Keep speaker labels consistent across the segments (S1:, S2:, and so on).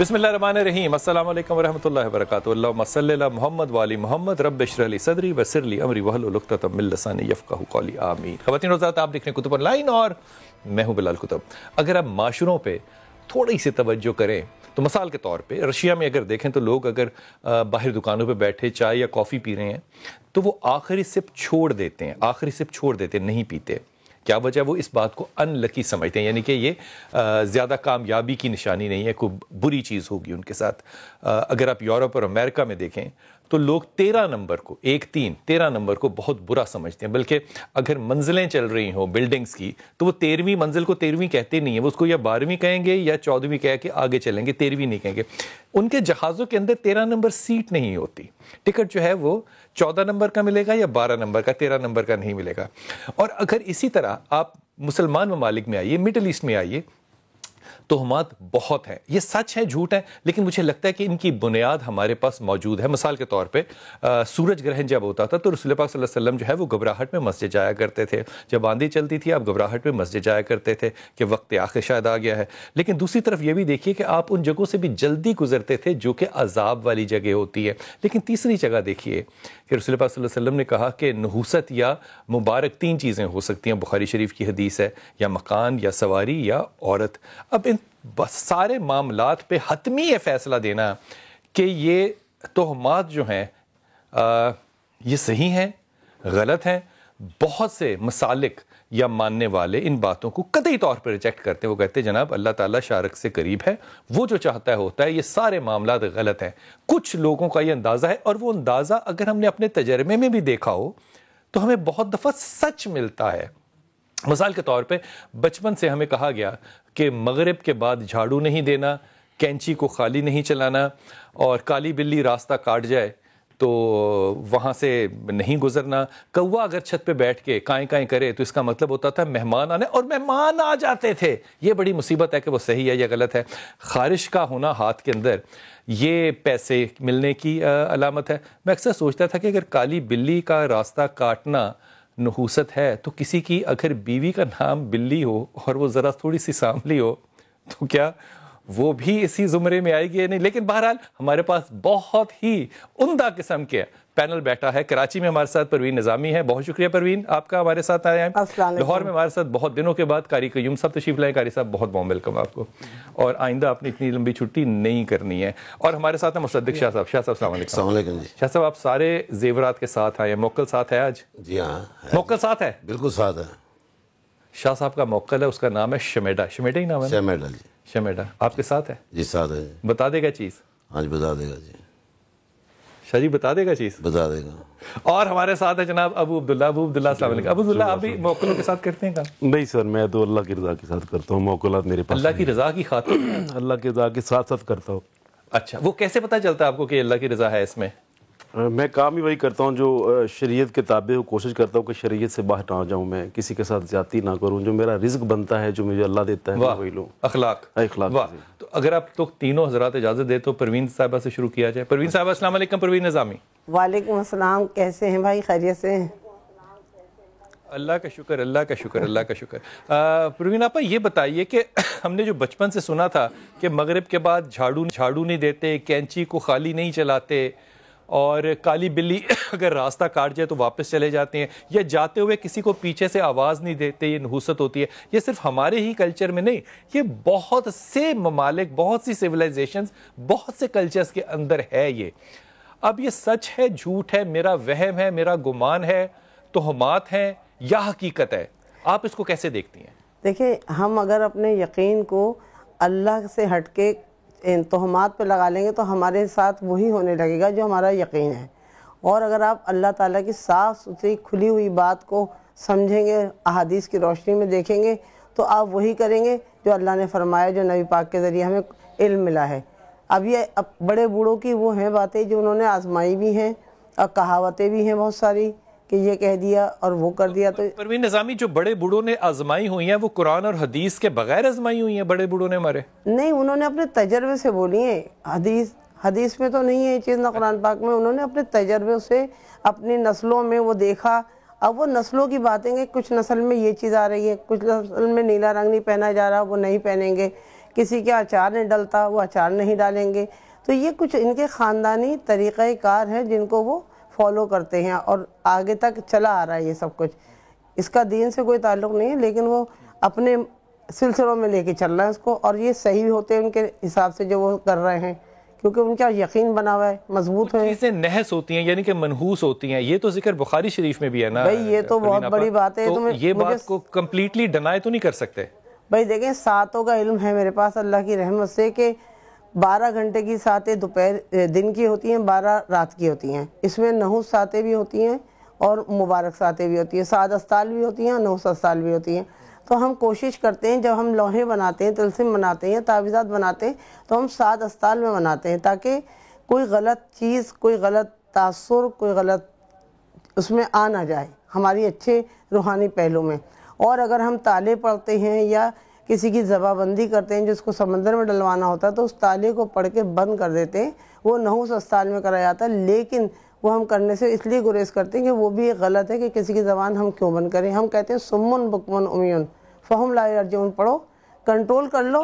S1: بسم اللہ الرحمن الرحیم، السلام علیکم ورحمۃ اللہ وبرکاتہ۔ اللہم صلی علی محمد وعلی محمد، رب اشرح لی صدری ویسر لی امری واحلل عقدۃ من لسانی یفقہوا قولی، آمین۔ خواتین و حضرات، آپ دیکھ رہے ہیں کتب آن لائن اور میں ہوں بلال کتب۔ اگر آپ معاشروں پہ تھوڑی سی توجہ کریں تو مثال کے طور پہ رشیا میں اگر دیکھیں تو لوگ اگر باہر دکانوں پہ بیٹھے چائے یا کافی پی رہے ہیں تو وہ آخری سپ چھوڑ دیتے ہیں، نہیں پیتے۔ کیا وجہ؟ وہ اس بات کو ان لکی سمجھتے ہیں، یعنی کہ یہ زیادہ کامیابی کی نشانی نہیں ہے، کوئی بری چیز ہوگی ان کے ساتھ۔ اگر آپ یورپ اور امریکہ میں دیکھیں تو لوگ 13 نمبر کو بہت برا سمجھتے ہیں، بلکہ اگر منزلیں چل رہی ہوں بلڈنگز کی تو وہ 13ویں منزل کو 13ویں کہتے نہیں ہیں، وہ اس کو یا 12ویں کہیں گے یا 14ویں کہہ کے آگے چلیں گے، 13ویں نہیں کہیں گے۔ ان کے جہازوں کے اندر 13 نمبر سیٹ نہیں ہوتی، ٹکٹ جو ہے وہ 14 نمبر کا ملے گا یا 12 نمبر کا، 13 نمبر کا نہیں ملے گا۔ اور اگر اسی طرح آپ مسلمان ممالک میں آئیے، مڈل ایسٹ میں آئیے، تہمات بہت ہیں، یہ سچ ہے جھوٹ ہے، لیکن مجھے لگتا ہے کہ ان کی بنیاد ہمارے پاس موجود ہے۔ مثال کے طور پہ سورج گرہن جب ہوتا تھا تو رسول پاک صلی اللہ علیہ وسلم جو ہے وہ گھبراہٹ میں مسجد جایا کرتے تھے، جب آندھی چلتی تھی آپ گھبراہٹ میں مسجد جایا کرتے تھے کہ وقت آخر شاید آ گیا ہے۔ لیکن دوسری طرف یہ بھی دیکھیے کہ آپ ان جگہوں سے بھی جلدی گزرتے تھے جو کہ عذاب والی جگہ ہوتی ہے۔ لیکن تیسری جگہ دیکھیے کہ رسول پاک صلی اللہ علیہ وسلم نے کہا کہ نحوست یا مبارک 3 چیزیں ہو سکتی ہیں، بخاری شریف کی حدیث ہے، یا مکان یا سواری یا عورت۔ اب ان بس سارے معاملات پہ حتمی یہ فیصلہ دینا کہ یہ تہمات جو ہیں یہ صحیح ہیں غلط ہیں، بہت سے مسالک یا ماننے والے ان باتوں کو قطعی طور پر ریجیکٹ کرتے ہیں۔ وہ کہتے ہیں جناب اللہ تعالیٰ شارک سے قریب ہے، وہ جو چاہتا ہے ہوتا ہے، یہ سارے معاملات غلط ہیں۔ کچھ لوگوں کا یہ اندازہ ہے، اور وہ اندازہ اگر ہم نے اپنے تجربے میں بھی دیکھا ہو تو ہمیں بہت دفعہ سچ ملتا ہے۔ مثال کے طور پہ بچپن سے ہمیں کہا گیا کہ مغرب کے بعد جھاڑو نہیں دینا، کینچی کو خالی نہیں چلانا، اور کالی بلی راستہ کاٹ جائے تو وہاں سے نہیں گزرنا۔ کوا اگر چھت پہ بیٹھ کے کائیں کائیں کرے تو اس کا مطلب ہوتا تھا مہمان آنے، اور مہمان آ جاتے تھے۔ یہ بڑی مصیبت ہے کہ وہ صحیح ہے یا غلط ہے۔ خارش کا ہونا ہاتھ کے اندر یہ پیسے ملنے کی علامت ہے۔ میں اکثر سوچتا تھا کہ اگر کالی بلی کا راستہ کاٹنا نحوست ہے تو کسی کی اگر بیوی کا نام بلی ہو اور وہ ذرا تھوڑی سی سانولی ہو تو کیا وہ بھی اسی زمرے میں آئے گی یا نہیں؟ لیکن بہرحال ہمارے پاس بہت ہی عمدہ قسم کے پینل بیٹھا ہے۔ کراچی میں ہمارے ساتھ پروین نظامی ہے، بہت شکریہ پروین آپ کا ہمارے ساتھ آیا ہے۔ لاہور میں ہمارے ساتھ بہت دنوں کے بعد قاری قیوم صاحب تشریف لائے۔ قاری صاحب بہت بہت ویلکم آپ کو، اور آئندہ آپ نے اتنی لمبی چھٹی نہیں کرنی ہے۔ اور ہمارے ساتھ ہیں مصدق شاہ صاحب۔ شاہ صاحب السلام علیکم۔
S2: السلام علیکم جی۔
S1: شاہ صاحب آپ سارے زیورات کے ساتھ آئے ہیں، موکل ساتھ ہے آج؟
S2: جی ہاں
S1: موکل ساتھ ہے،
S2: بالکل ساتھ ہے۔
S1: شاہ صاحب کا موکل ہے، اس کا نام ہے شمیڈا ہی نام ہے؟
S2: شمیڈا جی۔
S1: شمیڈا آپ کے ساتھ ہے؟
S2: جی ساتھ ہے جی۔
S1: بتا دے گا چیز؟
S2: ہاں جی بتا دے گا جی۔
S1: شاہ جی بتا دے گا چیز؟
S2: بتا دے گا۔
S1: اور ہمارے ساتھ ہے جناب ابو عبداللہ۔ السلام علیکم ابو عبداللہ، آپ بھی موکلوں کے ساتھ کرتے ہیں کام؟
S3: نہیں سر، میں تو اللہ کی رضا کے ساتھ کرتا ہوں، موکلات میرے پاس
S1: اللہ کی رضا کی خاطر؟
S3: اللہ کی رضا کے ساتھ ساتھ کرتا ہوں۔
S1: اچھا، وہ کیسے پتہ چلتا ہے آپ کو کہ اللہ کی رضا ہے اس میں؟
S3: میں کام ہی وہی کرتا ہوں جو شریعت کے تابع ہوں، کوشش کرتا ہوں کہ شریعت سے باہر نہ جاؤں، میں کسی کے ساتھ زیادتی نہ کروں، جو میرا رزق بنتا ہے جو مجھے اللہ دیتا ہے وہی لوں۔
S1: اخلاق۔
S3: واہ،
S1: تو اگر آپ تو تینوں حضرات اجازت دے تو پروین صاحبہ سے شروع کیا جائے۔ پروین صاحبہ السلام علیکم۔ پروین نظامی۔
S4: وعلیکم السلام، کیسے ہیں بھائی؟ خیریت سے ہیں؟
S1: اللہ کا شکر، اللہ کا شکر، اللہ کا شکر۔ پروین آپا یہ بتائیے کہ ہم نے جو بچپن سے سنا تھا کہ مغرب کے بعد جھاڑو نہیں دیتے، کینچی کو خالی نہیں چلاتے، اور کالی بلی اگر راستہ کاٹ جائے تو واپس چلے جاتے ہیں، یا جاتے ہوئے کسی کو پیچھے سے آواز نہیں دیتے، یہ نحوست ہوتی ہے۔ یہ صرف ہمارے ہی کلچر میں نہیں، یہ بہت سے ممالک، بہت سی سویلائزیشنز، بہت سے کلچرز کے اندر ہے یہ۔ اب یہ سچ ہے جھوٹ ہے، میرا وہم ہے، میرا گمان ہے، تہمات ہیں یا حقیقت ہے؟ آپ اس کو کیسے دیکھتی ہیں؟
S4: دیکھیں، ہم اگر اپنے یقین کو اللہ سے ہٹ کے تہمات پہ لگا لیں گے تو ہمارے ساتھ وہی ہونے لگے گا جو ہمارا یقین ہے۔ اور اگر آپ اللہ تعالیٰ کی صاف ستھری کھلی ہوئی بات کو سمجھیں گے، احادیث کی روشنی میں دیکھیں گے، تو آپ وہی کریں گے جو اللہ نے فرمایا، جو نبی پاک کے ذریعے ہمیں علم ملا ہے۔ اب یہ بڑے بوڑھوں کی وہ ہیں باتیں جو انہوں نے آزمائی بھی ہیں، اور کہاوتیں بھی ہیں بہت ساری کہ یہ کہہ دیا اور وہ کر دیا۔ تو
S1: پروین نظامی، جو بڑے بوڑھوں نے آزمائی ہوئی ہیں وہ قرآن اور حدیث کے بغیر آزمائی ہوئی ہیں بڑے بوڑھوں نے ہمارے؟
S4: نہیں، انہوں نے اپنے تجربے سے بولی ہیں۔ حدیث میں تو نہیں ہے یہ چیز، نہ قرآن پاک میں۔ انہوں نے اپنے تجربے سے اپنی نسلوں میں وہ دیکھا۔ اب وہ نسلوں کی باتیں گے، کچھ نسل میں یہ چیز آ رہی ہے، کچھ نسل میں نیلا رنگ نہیں پہنا جا رہا، وہ نہیں پہنیں گے، کسی کے اچار نہیں ڈلتا وہ اچار نہیں ڈالیں گے. تو یہ کچھ ان کے خاندانی طریقہ کار ہے جن کو وہ فالو کرتے ہیں اور آگے تک چلا آ رہا ہے یہ سب کچھ. اس کا دین سے کوئی تعلق نہیں ہے لیکن وہ اپنے سلسلوں میں لے کے چل رہا ہے اس کو, اور یہ صحیح ہوتے ہیں ان کے حساب سے جو وہ کر رہے ہیں کیونکہ ان کا یقین بنا ہوا ہے, مضبوط ہے.
S1: چیزیں نحس ہوتی ہیں یعنی کہ منحوس ہوتی ہیں, یہ تو ذکر بخاری شریف میں بھی ہے نا
S4: بھائی, یہ تو بہت بڑی بات ہے.
S1: تو یہ بات کو کمپلیٹلی ڈینائی تو نہیں کر سکتے
S4: بھائی. دیکھیں ساتوں کا علم ہے میرے پاس اللہ کی رحمت سے کہ 12 گھنٹے کی ساتیں دوپہر دن کی ہوتی ہیں, 12 رات کی ہوتی ہیں. اس میں نحوس ساتیں بھی ہوتی ہیں اور مبارک ساتیں بھی ہوتی ہیں, سعد استال بھی ہوتی ہیں, نحوس استال بھی ہوتی ہیں. تو ہم کوشش کرتے ہیں جب ہم لوحے بناتے ہیں, طلسم بناتے ہیں, تعویذات بناتے ہیں تو ہم سعد استال میں بناتے ہیں تاکہ کوئی غلط چیز, کوئی غلط تاثر, کوئی غلط اس میں آ نہ جائے ہماری اچھے روحانی پہلو میں. اور اگر ہم تالے پڑھتے ہیں یا کسی کی زبا بندی کرتے ہیں جس کو سمندر میں ڈلوانا ہوتا ہے تو اس تالے کو پڑھ کے بند کر دیتے ہیں, وہ نحوس استال میں کرا جاتا ہے. لیکن وہ ہم کرنے سے اس لیے گریز کرتے ہیں کہ وہ بھی ایک غلط ہے کہ کسی کی زبان ہم کیوں بند کریں. ہم کہتے ہیں سمن بکمن امیون فہم لا یرجعون, پڑھو, کنٹرول کر لو.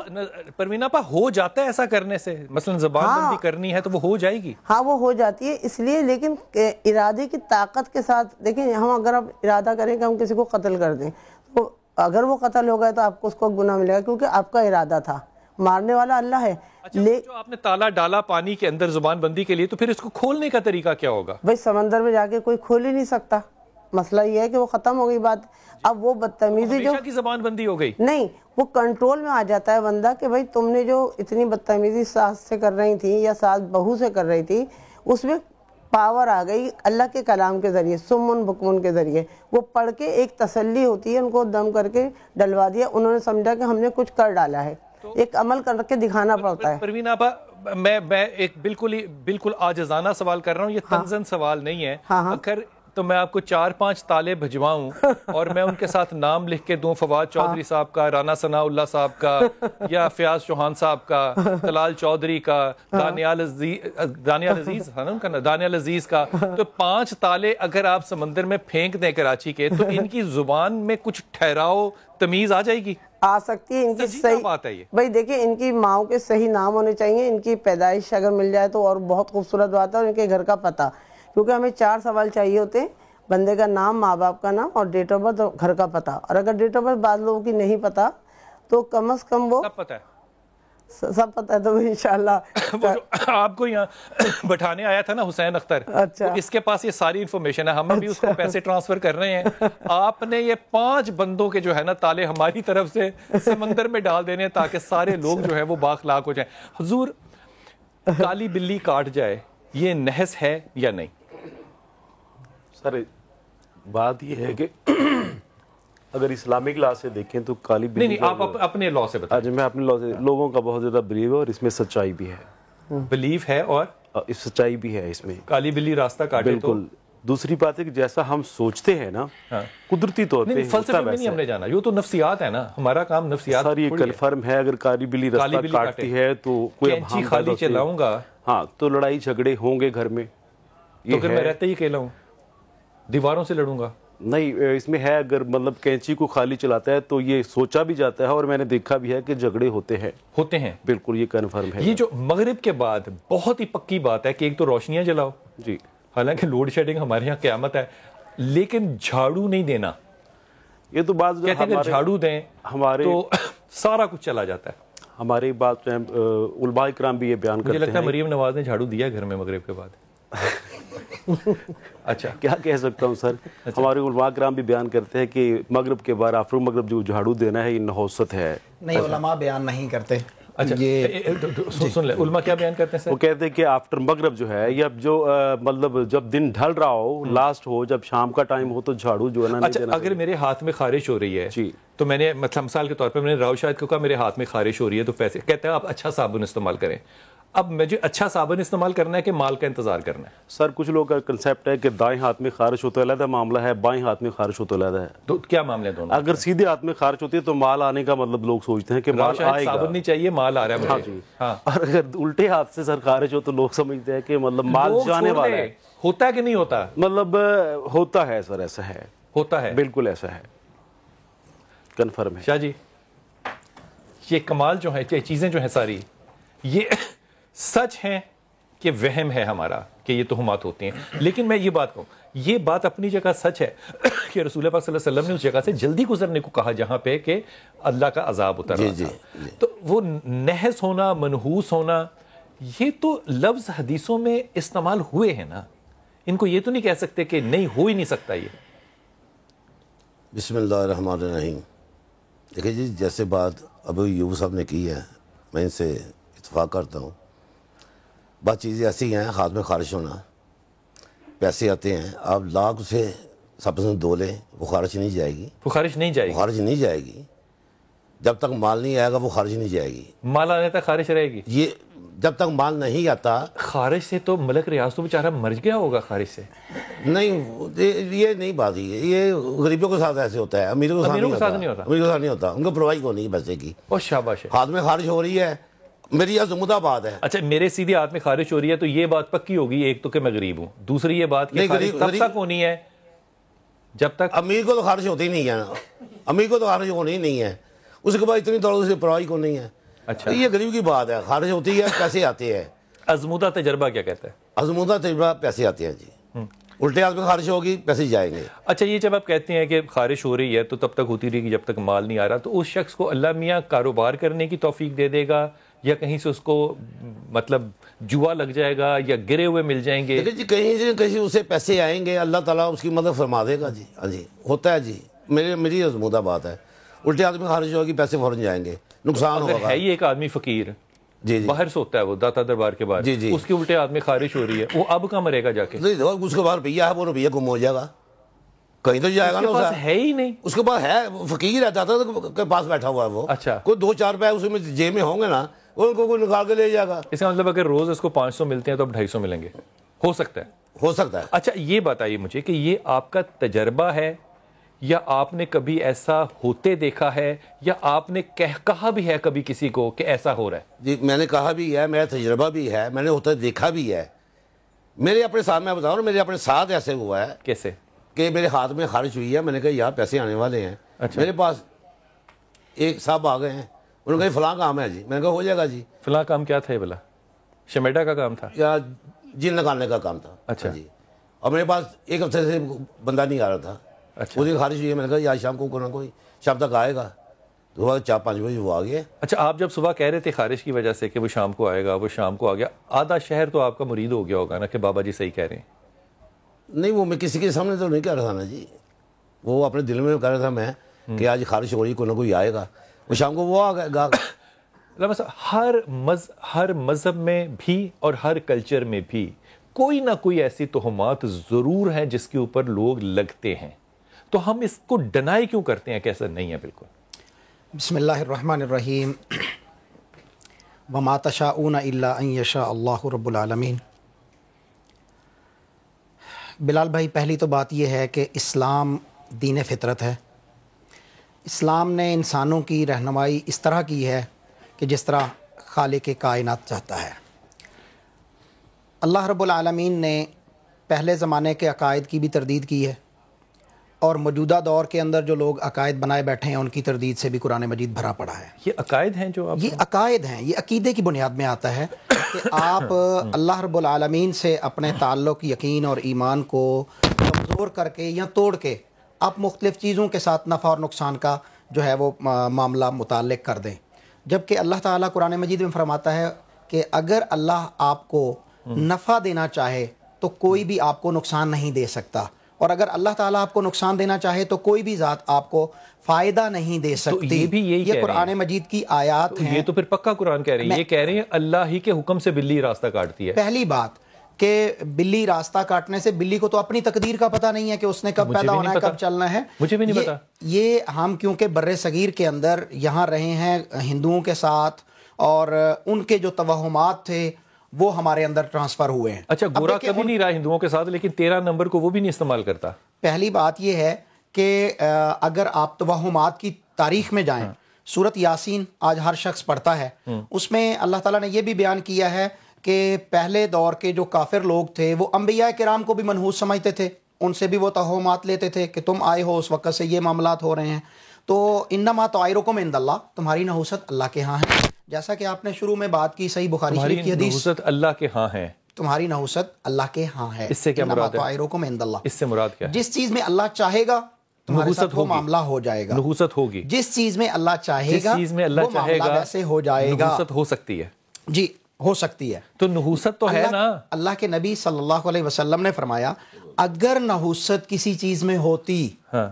S1: پروین آپا ہو جاتا ہے ایسا کرنے سے, مثلا زبان بندی کرنی ہے تو وہ ہو جائے گی؟
S4: ہاں وہ ہو جاتی ہے اس لیے, لیکن ارادے کی طاقت کے ساتھ. دیکھیں ہم اگر آپ ارادہ کریں کہ ہم کسی کو قتل کر دیں تو اگر وہ قتل ہو گئے تو آپ کو اس کو گناہ ملے گا کیونکہ آپ کا ارادہ تھا, مارنے والا اللہ ہے.
S1: اچھا, جو آپ نے تالا ڈالا پانی کے اندر زبان بندی کے لیے تو پھر اس کو کھولنے کا طریقہ کیا ہوگا؟
S4: بھائی سمندر میں جا کے کوئی کھول ہی نہیں سکتا, مسئلہ یہ ہے کہ وہ ختم ہو گئی بات. اب وہ بدتمیزی جو
S1: ہمیشہ کی زبان بندی ہو گئی
S4: نہیں, وہ کنٹرول میں آ جاتا ہے بندہ کہ بھائی تم نے جو اتنی بدتمیزی ساس سے کر رہی تھی یا ساس بہو سے کر رہی تھی, اس میں پاور آ گئی اللہ کے کلام کے ذریعے, سمن بکمن کے ذریعے. وہ پڑھ کے ایک تسلی ہوتی ہے, ان کو دم کر کے ڈلوا دیا, انہوں نے سمجھا کہ ہم نے کچھ کر ڈالا ہے, ایک عمل کر کے دکھانا پڑتا ہے.
S1: پروین آپا, میں ایک بالکل عاجزانہ سوال کر رہا ہوں, یہ طنزاً سوال نہیں ہے. اگر تو میں آپ کو 4-5 تالے بھجواؤں اور میں ان کے ساتھ نام لکھ کے دوں, فواد چودھری صاحب کا, رانا ثناء اللہ صاحب کا, یا فیاض چوہان صاحب کا, طلال چودھری کا, دانیال عزیز ہے نا ان کا, دانیال عزیز کا, تو 5 تالے اگر آپ سمندر میں پھینک دیں کراچی کے تو ان کی زبان میں کچھ ٹھہراؤ, تمیز آ جائے گی؟
S4: آ سکتی ہے. ان کی صحیح
S1: بات ہے یہ.
S4: بھائی دیکھیں ان کی ماؤں کے صحیح نام ہونے چاہیے, ان کی پیدائش اگر مل جائے تو اور بہت خوبصورت بات ہے, اور ان کے گھر کا پتہ, کیونکہ ہمیں 4 سوال چاہیے ہوتے ہیں, بندے کا نام, ماں باپ کا نام, اور ڈیٹ آف برتھ, اور گھر کا پتہ. اور اگر ڈیٹ آف برتھ بعض لوگوں کی نہیں پتہ تو کم از کم وہ
S1: سب پتہ ہے,
S4: سب پتہ ہے تو انشاءاللہ.
S1: وہ جو آپ کو یہاں بٹھانے آیا تھا نا حسین اختر,
S4: اچھا,
S1: اس کے پاس یہ ساری انفارمیشن ہے, ہم ابھی اس کو پیسے ٹرانسفر کر رہے ہیں. آپ نے یہ 5 بندوں کے جو ہے نا تالے ہماری طرف سے سمندر میں ڈال دینے تاکہ سارے لوگ جو ہے وہ بااخلاق ہو جائیں. حضور, کالی بلی کاٹ جائے یہ نحس ہے یا نہیں؟
S3: سر بات یہ ہے کہ اگر اسلامک لا سے دیکھیں تو کالی بلی,
S1: نہیں آپ اپنے لا سے بتائیں.
S3: میں اپنے لا سے, لوگوں کا بہت زیادہ بلیو ہے اور اس میں سچائی بھی ہے.
S1: بلیو ہے اور
S3: سچائی بھی ہے اس میں.
S1: کالی بلی راستہ کاٹے تو
S3: بالکل. دوسری بات ہے کہ جیسا ہم سوچتے ہیں نا قدرتی طور پہ,
S1: فلسفے میں نہیں ہم نے جانا, یہ تو نفسیات ہے نا, ہمارا کام نفسیات.
S3: سر یہ کنفرم ہے, اگر کالی بلی راستہ کاٹتی ہے تو کوئی
S1: کینچی خالی چلاؤں گا,
S3: ہاں تو لڑائی جھگڑے ہوں گے گھر میں.
S1: تو پھر میں رہتے ہی اکیلا ہوں, دیواروں سے لڑوں گا؟
S3: نہیں, اس میں ہے اگر مطلب کینچی کو خالی چلاتا ہے تو یہ سوچا بھی جاتا ہے اور میں نے دیکھا بھی ہے کہ جھگڑے ہوتے ہیں. بالکل یہ کنفرم ہے.
S1: یہ جو مغرب کے بعد بہت ہی پکی بات ہے کہ ایک تو روشنیاں جلاؤ,
S3: جی,
S1: حالانکہ لوڈ شیڈنگ ہمارے یہاں قیامت ہے, لیکن جھاڑو نہیں دینا.
S3: یہ تو بات
S1: کہتے ہیں جھاڑو دیں ہمارے تو سارا کچھ چلا جاتا ہے.
S3: ہماری بات علماء کرام بھی یہ بیان کرتے ہیں.
S1: مجھے لگتا ہے مریم نواز نے جھاڑو دیا گھر میں مغرب کے بعد. اچھا,
S3: کیا کہہ سکتا ہوں سر. ہمارے علماء کرام بھی بیان کرتے ہیں کہ مغرب کے بعد آفٹر مغرب جو جھاڑو دینا ہے یہ نحوست ہے.
S5: نہیں, علماء بیان نہیں کرتے.
S1: اچھا سن لیں, علماء کیا بیان کرتے ہیں؟
S3: وہ کہتے ہیں کہ آفٹر مغرب جو ہے یا جو مطلب جب دن ڈھل رہا ہو, لاسٹ ہو, جب شام کا ٹائم ہو تو جھاڑو جو ہے نا.
S1: اچھا, اگر میرے ہاتھ میں خارش ہو رہی ہے تو میں نے مطلب مثال کے طور پہ میں نے راؤ شاہد کو کہا میرے ہاتھ میں خارش ہو رہی ہے, تو پیسے کہتے ہیں آپ اچھا صابن استعمال کریں. اب مجھے اچھا صابن استعمال کرنا ہے کہ مال کا انتظار کرنا ہے؟
S3: سر کچھ لوگ کا کنسیپٹ ہے کہ دائیں ہاتھ میں خارش ہو تو علیحدہ معاملہ ہے, بائیں ہاتھ میں خارش ہو تو علیحدہ ہے.
S1: تو کیا معاملے دونوں؟
S3: اگر سیدھے ہاتھ میں خارش ہوتی ہے تو مال آنے کا مطلب لوگ سوچتے ہیں کہ مال آئے گا,
S1: صابن نہیں چاہیے, مال آ رہا ہے.
S3: ہاں جی. اور اگر الٹے ہاتھ سے سر خارش ہو تو لوگ سمجھتے ہیں کہ مطلب مال جانے والا ہے.
S1: ہوتا ہے کہ نہیں ہوتا؟
S3: مطلب ہوتا ہے سر, ایسا ہے.
S1: ہوتا ہے,
S3: بالکل ایسا ہے, کنفرم ہے.
S1: شاہ جی, یہ کمال جو ہے، چیزیں جو ہیں ساری یہ سچ ہیں کہ وہم ہے ہمارا کہ یہ تہمات ہوتی ہیں. لیکن میں یہ بات کہوں، یہ بات اپنی جگہ سچ ہے کہ رسول پاک صلی اللہ علیہ وسلم نے اس جگہ سے جلدی گزرنے کو کہا جہاں پہ کہ اللہ کا عذاب اتر رہا تھا. تو وہ نحس ہونا، منحوس ہونا، یہ تو لفظ حدیثوں میں استعمال ہوئے ہیں نا، ان کو یہ تو نہیں کہہ سکتے کہ نہیں ہو ہی نہیں سکتا. یہ
S2: بسم اللہ الرحمن الرحیم. دیکھیں جی، جیسے بات ابو ایوب صاحب نے کی ہے، میں ان سے اتفاق کرتا ہوں. بات چیزیں ایسی ہیں، ہاتھ میں خارش ہونا، پیسے آتے ہیں، آپ لاکھ سے سب سے دو لیں، وہ خارش نہیں جائے گی.
S1: وہ خارج نہیں جائے
S2: وہ
S1: گی.
S2: خارج نہیں جائے گی جب تک مال نہیں آئے گا، وہ خارج نہیں جائے گی.
S1: مال آنے تک خارج رہے گی.
S2: یہ جب تک مال نہیں آتا.
S1: خارج سے تو ملک ریاض تو بیچارہ مر گیا ہوگا خارج سے.
S2: نہیں، یہ نہیں بات ہی ہے. یہ غریبوں کے ساتھ ایسے ہوتا ہے، امیروں کے ساتھ نہیں ہوتا. امیروں کے ساتھ نہیں ہوتا، ان کو پرواہی کو نہیں پیسے کی.
S1: اور شاباش ہے.
S2: ہاتھ میں خارج ہو رہی ہے، میری عظمتہ بات ہے.
S1: اچھا، میرے سیدھے ہاتھ میں خارج ہو رہی ہے تو یہ بات پکی ہوگی، ایک تو کہ میں غریب ہوں، دوسری یہ بات کہ خارج تب تک ہونی ہے جب تک
S2: امیر کو تو خارج ہوتی نہیں ہے نا. امیر کو تو خارج ہونی ہی نہیں ہے، اس کے بعد اتنی توڑ سے پرواہی کو نہیں ہے.
S1: اچھا،
S2: یہ غریب کی بات ہے. خارج ہوتی ہے، پیسے آتے ہیں.
S1: ازمودہ تجربہ کیا کہتا ہے؟
S2: عظمتہ تجربہ، پیسے آتے ہیں جی. الٹے ہاتھ میں خارج ہوگی، پیسے جائیں گے.
S1: اچھا، یہ جب آپ کہتے ہیں کہ خارش ہو رہی ہے تو تب تک ہوتی رہے گی جب تک مال نہیں آ رہا، تو اس شخص کو اللہ میاں کاروبار کرنے کی توفیق دے دے گا یا کہیں سے اس کو مطلب جوا لگ جائے گا یا گرے ہوئے مل جائیں گے؟
S2: لیکن جی کہیں سے کہیں اسے پیسے آئیں گے، اللہ تعالیٰ اس کی مدد فرما دے گا جی. ہاں جی، ہوتا ہے جی. میری عظمتہ بات ہے. الٹے ہاتھ میں خارج ہوگی، پیسے فوراً جائیں گے، نقصان
S1: اگر
S2: ہوگا.
S1: ہے ہی ایک آدمی فقیر،
S2: جی جی
S1: باہر سے ہوتا ہے، وہ داتا دربار کے باہر،
S2: جی جی.
S1: اس کے الٹے ہاتھ میں خارش ہو رہی ہے، وہ اب کہاں مرے گا جا کے؟
S2: اس کے بعد روپیہ ہے، وہ روپیہ گم ہو جائے گا، کہیں تو جائے گا نا.
S1: اس کے پاس ہے ہی نہیں.
S2: اس کے پاس ہے، فقیر ہے، داتا کے پاس بیٹھا ہوا ہے وہ.
S1: اچھا،
S2: کوئی 2-4 پیسے اس میں جیب میں ہوں گے نا، ان کو کوئی نکال کے لے جائے گا.
S1: اس کا مطلب اگر روز اس کو 500 ملتے ہیں تو اب 250 ملیں گے، ہو سکتا ہے.
S2: ہو سکتا ہے.
S1: اچھا، یہ بتائیے مجھے کہ یہ آپ کا تجربہ ہے یا آپ نے کبھی ایسا ہوتے دیکھا ہے یا آپ نے کہا بھی ہے کبھی کسی کو کہ ایسا ہو رہا ہے؟
S2: جی میں نے کہا بھی ہے، میرا تجربہ بھی ہے، میں نے ہوتا دیکھا بھی ہے. میرے اپنے ساتھ میں بتاؤں نا، میرے اپنے ساتھ ایسے ہوا ہے.
S1: کیسے؟
S2: کہ میرے ہاتھ میں خارج ہوئی ہے، میں نے کہا یار پیسے آنے والے ہیں.
S1: اچھا.
S2: میرے پاس ایک صاحب آ گئے ہیں، انہوں نے کہا فلاں کام ہے جی. میں نے کہا ہو جائے گا جی.
S1: فلاں کام کیا تھا یہ بلا؟ شمیٹا کا کام تھا
S2: یا جن نکالنے کا کام تھا.
S1: اچھا
S2: جی. اور میرے پاس ایک ہفتے سے بندہ نہیں آ رہا تھا.
S1: اچھا.
S2: اس کی خارج ہوئی ہے. میں نے کہا یا شام کو کوئی نہ کوئی شام تک آئے گا. تو 4-5 بجے وہ آ گیا.
S1: اچھا، آپ جب صبح کہہ رہے تھے خارش کی وجہ سے کہ وہ شام کو آئے گا، وہ شام کو آ گیا، آدھا شہر تو آپ کا مرید ہو گیا ہوگا نا کہ بابا جی صحیح کہہ رہے ہیں.
S2: نہیں، وہ میں کسی کے سامنے تو نہیں کہہ رہا تھا نا جی. وہ اپنے دل میں کہہ رہا تھا میں کہ آج خارش ہو رہی، کوئی نہ کوئی آئے گا. وہ شام کو وہ آ گیا.
S1: ہر مذہب میں بھی اور ہر کلچر میں بھی کوئی نہ کوئی ایسی تہمات ضرور ہیں جس کے اوپر لوگ لگتے ہیں، تو ہم اس کو ڈنائی کیوں کرتے ہیں کہ ایسا نہیں ہے؟ بالکل.
S5: بسم اللہ الرحمن الرحیم. وما تشاءون الا ان یشاء اللہ رب العالمین. بلال بھائی، پہلی تو بات یہ ہے کہ اسلام دین فطرت ہے. اسلام نے انسانوں کی رہنمائی اس طرح کی ہے کہ جس طرح خالق کائنات چاہتا ہے. اللہ رب العالمین نے پہلے زمانے کے عقائد کی بھی تردید کی ہے، اور موجودہ دور کے اندر جو لوگ عقائد بنائے بیٹھے ہیں ان کی تردید سے بھی قرآن مجید بھرا پڑا ہے.
S1: یہ عقائد ہیں جو
S5: یہ عقائد ہیں، یہ عقیدے کی بنیاد میں آتا ہے کہ آپ اللہ رب العالمین سے اپنے تعلق، یقین اور ایمان کو کمزور کر کے یا توڑ کے آپ مختلف چیزوں کے ساتھ نفع اور نقصان کا جو ہے وہ معاملہ متعلق کر دیں. جبکہ اللہ تعالیٰ قرآن مجید میں فرماتا ہے کہ اگر اللہ آپ کو نفع دینا چاہے تو کوئی بھی آپ کو نقصان نہیں دے سکتا، اور اگر اللہ تعالیٰ آپ کو نقصان دینا چاہے تو کوئی بھی ذات آپ کو فائدہ نہیں دے سکتی.
S1: یہ بھی یہی
S5: یہ قرآن مجید کی آیات ہیں.
S1: یہ تو پھر پکا قرآن کہہ رہے ہیں، یہ کہہ رہے ہیں اللہ ہی کے حکم سے بلی راستہ کاٹتی ہے.
S5: پہلی بات کہ بلی راستہ کاٹنے سے، بلی کو تو اپنی تقدیر کا پتہ نہیں ہے کہ اس نے کب پیدا ہونا ہے، کب چلنا ہے.
S1: مجھے بھی نہیں پتا.
S5: یہ ہم کیونکہ بر صغیر کے اندر یہاں رہے ہیں ہندوؤں کے ساتھ، اور ان کے جو توہمات تھے وہ ہمارے اندر ٹرانسفر ہوئے ہیں.
S1: اچھا، گورا کبھی نہیں رہا ہندوؤں کے ساتھ، لیکن 13 نمبر کو وہ بھی نہیں استعمال کرتا.
S5: پہلی بات یہ ہے کہ اگر آپ توہمات کی تاریخ میں جائیں، سورۃ یاسین آج ہر شخص پڑھتا ہے، اس میں اللہ تعالیٰ نے یہ بھی بیان کیا ہے کہ پہلے دور کے جو کافر لوگ تھے وہ انبیاء کرام کو بھی منحوس سمجھتے تھے، ان سے بھی وہ توہمات لیتے تھے کہ تم آئے ہو اس وقت سے یہ معاملات ہو رہے ہیں. تو انما طائرکم عند اللہ، تمہاری نحوست اللہ کے ہاں ہے. جیسا کہ آپ نے شروع میں بات کی صحیح بخاری
S1: تمہاری
S5: شریف کی حدیث،
S1: نحوست اللہ کے ہاں ہے.
S5: تمہاری نحوست اللہ کے ہاں ہے.
S1: اس سے کیا
S5: انما
S1: مراد ہے؟
S5: طائرکم عند اللہ،
S1: اس سے مراد کیا ہے؟
S5: جس چیز میں اللہ چاہے گا تمہارے
S1: نحوست
S5: ساتھ وہ
S1: ہوگی.
S5: معاملہ ہو جائے گا.
S1: نحوست ہوگی.
S5: جس چیز میں اللہ چاہے
S1: جس
S5: گا
S1: چیز میں اللہ
S5: وہ
S1: چاہے
S5: معاملہ
S1: گا
S5: ویسے ہو جائے گا.
S1: نحوست ہو سکتی ہے.
S5: جی ہو سکتی ہے.
S1: تو نحوست تو ہے نا.
S5: اللہ کے نبی صلی اللہ علیہ وسلم نے فرمایا اگر نحوست کسی چیز میں ہوتی
S1: ہاں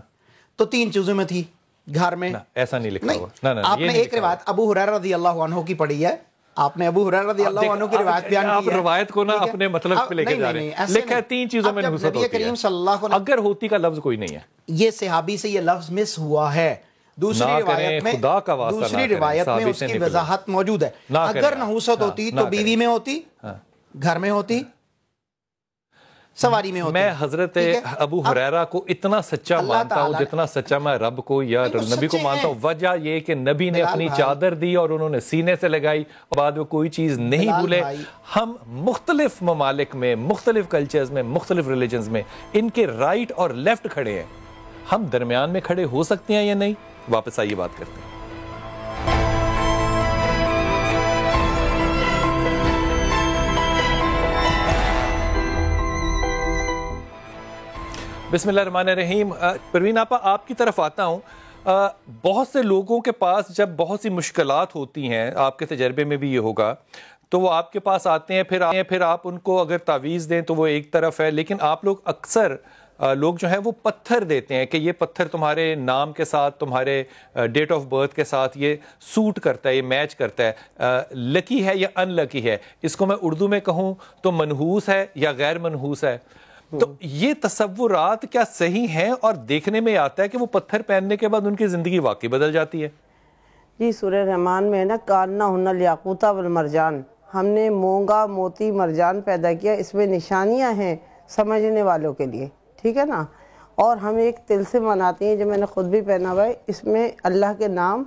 S5: تو 3 چیزوں میں تھی. گھر میں
S1: ایسا نہیں لکھا ہوا.
S5: آپ نے ایک روایت ابو ہریرہ رضی اللہ عنہ کی پڑھی ہے. آپ نے ابو ہریرہ رضی اللہ عنہ کی روایت بیان کی ہے.
S1: آپ روایت کو نا اپنے مطلب پہ لے کے جا رہے ہیں. لکھا ہے 3 چیزوں میں نحوست ہوتی
S5: کریم
S1: ہے.
S5: صلی اللہ علیہ
S1: اگر ہوتی کا لفظ کوئی نہیں ہے.
S5: یہ صحابی سے یہ لفظ مس ہوا ہے. دوسری روایت میں
S1: خدا کا واسطہ
S5: دوسری روایت میں اس کی وضاحت موجود ہے. اگر نحوست ہوتی تو بیوی میں ہوتی، گھر میں ہوتی، سواری میں ہوتی.
S1: میں حضرت ابو ہریرہ کو اتنا سچا مانتا ہوں جتنا سچا میں رب کو یا نبی کو مانتا ہوں. وجہ یہ کہ نبی نے اپنی چادر دی اور انہوں نے سینے سے لگائی، بعد میں کوئی چیز نہیں بھولے. ہم مختلف ممالک میں، مختلف کلچرز میں، مختلف ریلیجنز میں ان کے رائٹ اور لیفٹ کھڑے ہیں. ہم درمیان میں کھڑے ہو سکتے ہیں یا نہیں؟ واپس آئیے بات کرتے ہیں. بسم اللہ الرحمن الرحیم. پروین آپا آپ کی طرف آتا ہوں. بہت سے لوگوں کے پاس جب بہت سی مشکلات ہوتی ہیں، آپ کے تجربے میں بھی یہ ہوگا، تو وہ آپ کے پاس آتے ہیں، پھر آپ ان کو اگر تعویذ دیں تو وہ ایک طرف ہے، لیکن آپ لوگ اکثر لوگ جو ہیں وہ پتھر دیتے ہیں کہ یہ پتھر تمہارے نام کے ساتھ، تمہارے ڈیٹ آف برتھ کے ساتھ یہ سوٹ کرتا ہے، یہ میچ کرتا ہے، لکی ہے یا ان لکی ہے. اس کو میں اردو میں کہوں تو منحوس ہے یا غیر منحوس ہے. تو یہ تصورات کیا صحیح ہیں؟ اور دیکھنے میں آتا ہے کہ وہ پتھر پہننے کے بعد ان کی زندگی واقعی بدل جاتی ہے.
S4: جی سورہ رحمان میں ہے نا کاننا ہن الیاقوت والمرجان، ہم نے مونگا، موتی، مرجان پیدا کیا. اس میں نشانیاں ہیں سمجھنے والوں کے لیے، ٹھیک ہے نا. اور ہم ایک طلسم بناتے ہیں جو میں نے خود بھی پہنا ہوا ہے، اس میں اللہ کے نام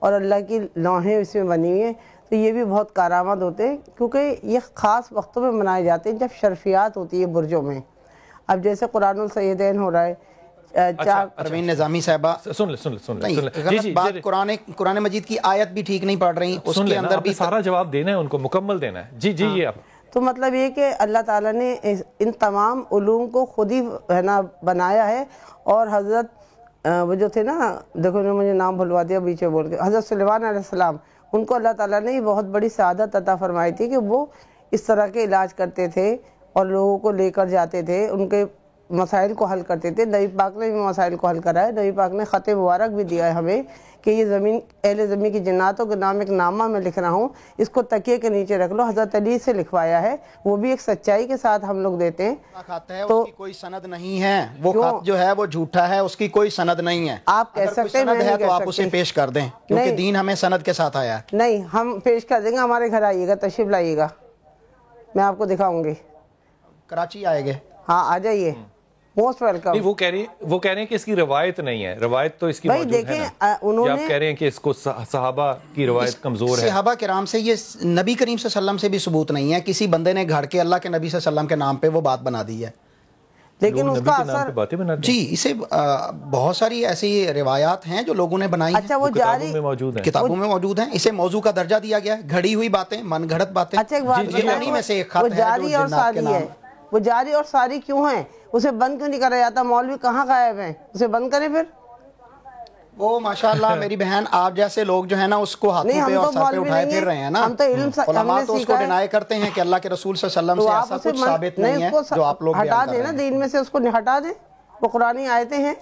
S4: اور اللہ کی لوحیں اس میں بنی ہوئی ہیں. تو یہ بھی بہت کارآمد ہوتے ہیں کیونکہ یہ خاص وقتوں میں منائے جاتے ہیں جب شرفیات ہوتی ہے برجوں میں. اب جیسے قرآن السیدین ہو رہا ہے،
S5: پروین نظامی صاحبہ
S1: سن لے
S5: غلط بات، قرآن مجید کی آیت بھی ٹھیک نہیں پڑھ رہی، اس کے اندر بھی
S1: سارا جواب دینا ہے، ان کو مکمل دینا ہے. جی یہ آپ.
S4: تو مطلب یہ کہ اللہ تعالیٰ نے ان تمام علوم کو خود ہی ہے نا بنایا ہے. اور حضرت وہ جو تھے نا، دیکھو نے مجھے نام بھلوا دیا بیچ میں بول کے، حضرت سلیمان علیہ السلام، ان کو اللہ تعالیٰ نے یہ بہت بڑی سعادت عطا فرمائی تھی کہ وہ اس طرح کے علاج کرتے تھے اور لوگوں کو لے کر جاتے تھے، ان کے مسائل کو حل کرتے تھے. نبی پاک نے بھی مسائل کو حل کرا ہے. نبی پاک نے خط مبارک بھی دیا ہے ہمیں کہ یہ زمین، اہل زمین کی جناتوں کے نام ایک نامہ میں لکھ رہا ہوں، اس کو تکیے کے نیچے رکھ لو. حضرت علی سے لکھوایا ہے، وہ بھی ایک سچائی کے ساتھ ہم لوگ دیتے ہیں.
S5: تو اس کی کوئی سند نہیں ہے، وہ خط جو ہے وہ جھوٹا ہے، اس کی کوئی سند نہیں ہے.
S4: آپ کہہ سکتے ہیں
S5: تو آپ اسے پیش کر دیں، کیونکہ دین ہمیں سند کے ساتھ آیا ہے.
S4: نہیں، ہم پیش کر دیں گے. ہمارے گھر آئیے گا، تشریف لائیے گا، میں آپ کو دکھاؤں گی.
S5: کراچی آئے گے؟
S4: ہاں آ جائیے، موسٹ ویلکم.
S1: وہ کہہ رہے ہیں کہ اس کی روایت نہیں ہے. روایت تو اس کی موجود ہے نا. آپ کہہ رہے ہیں کہ اس کو صحابہ کی روایت کمزور ہے.
S5: صحابہ کرام سے یہ نبی کریم صلی اللہ علیہ وسلم سے بھی ثبوت نہیں ہے. کسی بندے نے گھڑ کے اللہ کے نبی صلی اللہ علیہ وسلم کے نام پہ وہ بات بنا دی ہے،
S4: لیکن اس کا اثر
S5: جی اسے بہت ساری ایسی روایات ہیں جو لوگوں نے بنائی
S4: اچھا وہ جاری
S5: کتابوں میں موجود ہیں. اسے موضوع کا درجہ دیا گیا ہے، گھڑی ہوئی باتیں، من گھڑت باتیں.
S4: اچھا ایک بات، وہ جاری اور ساری ہے. وہ جاری اور ساری کیوں ہیں؟ اسے بند کیوں نہیں کرا جاتا؟ مولوی کہاں غائب ہیں؟ اسے بند کریں پھر.
S5: وہ ماشاءاللہ میری بہن آپ جیسے لوگ جو ہے نا اس کو ہاتھوں پہ اور سر پہ اٹھائے پھر رہے ہیں نا. علماء تو اس کو ڈینائی کرتے ہیں کہ اللہ کے رسول صلی اللہ علیہ وسلم سے ایسا کچھ ثابت نہیں ہے جو آپ لوگ
S4: ہٹا دیں نا دین میں سے، اس کو ہٹا دیں. وہ قرآنی آیتیں ہیں.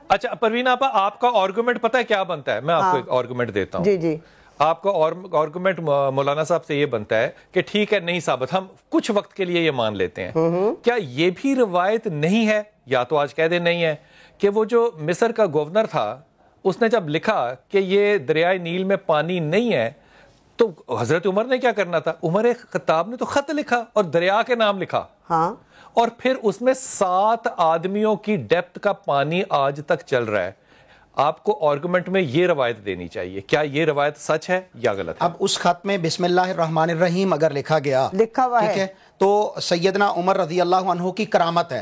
S1: اچھا پروین آپا، آپ کا آرگومنٹ پتہ ہے کیا بنتا ہے؟ میں آپ کو ایک آرگومنٹ دیتا ہوں.
S4: جی جی.
S1: آپ کا آرگومنٹ مولانا صاحب سے یہ بنتا ہے کہ ٹھیک ہے نہیں ثابت، ہم کچھ وقت کے لیے یہ مان لیتے ہیں. کیا یہ بھی روایت نہیں ہے، یا تو آج کہہ دیں نہیں ہے، کہ وہ جو مصر کا گورنر تھا اس نے جب لکھا کہ یہ دریائے نیل میں پانی نہیں ہے، تو حضرت عمر نے کیا کرنا تھا؟ عمر خطاب نے تو خط لکھا اور دریا کے نام لکھا،
S4: ہاں،
S1: اور پھر اس میں 7 آدمیوں کی ڈیپتھ کا پانی آج تک چل رہا ہے. آپ کو آرگومنٹ میں یہ روایت دینی چاہیے. کیا یہ روایت سچ ہے یا غلط ہے؟
S5: اب اس خط میں بسم اللہ الرحمن الرحیم اگر لکھا گیا،
S4: لکھا ہوا
S5: ٹھیک ہے، تو سیدنا عمر رضی اللہ عنہ کی کرامت ہے.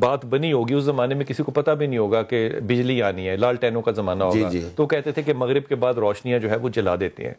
S1: بات بنی ہوگی, اس زمانے میں کسی کو پتہ بھی نہیں ہوگا کہ بجلی آنی ہے, لالٹینوں کا زمانہ ہوگا, تو کہتے تھے کہ مغرب کے بعد روشنیاں جو ہے وہ جلا دیتے ہیں.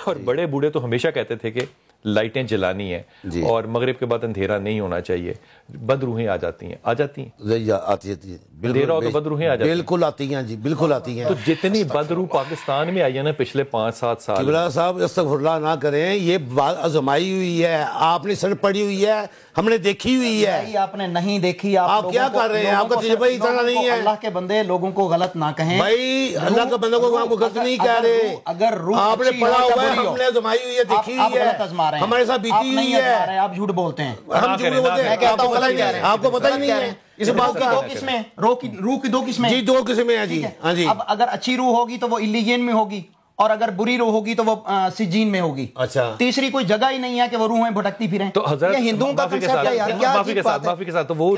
S1: اور بڑے بوڑھے تو ہمیشہ کہتے تھے کہ لائٹیں جلانی ہیں اور مغرب کے بعد اندھیرا نہیں ہونا چاہیے. بد روحیں آ جاتی ہیں, آتی ہیں, اندھیرا ہو تو بد روحیں آ جاتی ہیں,
S2: بالکل آتی ہیں جی, بالکل آتی ہیں.
S1: تو جتنی بد روح پاکستان میں آئی ہے نا پچھلے 5-7 سال,
S2: قبلہ صاحب استغفر اللہ نہ کریں, یہ بات آزمائی ہوئی ہے, آپ نے سر پڑی ہوئی ہے, ہم نے دیکھی ہوئی ہے.
S5: آپ نے نہیں دیکھی,
S2: آپ کیا کر رہے ہیں, آپ کا تجربہ ہی اتنا نہیں ہے.
S5: اللہ کے بندے لوگوں کو غلط نہ کہیں
S2: بھائی, اللہ کے بندوں کو ہم کو غلط نہیں کہہ رہے.
S5: اگر روح
S2: آپ نے پڑھا ہوا ہے, ہم نے آزمائی ہوئی ہے, دیکھی ہوئی ہے, ہمارے ساتھ بیتی ہوئی ہے.
S5: آپ جھوٹ بولتے ہیں,
S2: ہم جھوٹ بولتے ہیں, آپ کو پتہ ہی نہیں ہے اس بات کا.
S5: 2 قسمیں, روح کی 2 قسمیں
S2: جی, 2 قسمیں ہیں جی. ہاں جی.
S5: اب اگر اچھی روح ہوگی تو وہ علیین میں ہوگی, اور اگر بری روح ہوگی تو وہ سجین میں ہوگی.
S2: اچھا,
S5: تیسری کوئی جگہ ہی نہیں ہے کہ وہ روحیں بھٹکتی پھریں.
S1: تو حضرت
S5: ہندوؤں کا کنسپٹ ہے یار, کیا
S1: معافی کے ساتھ, تو وہ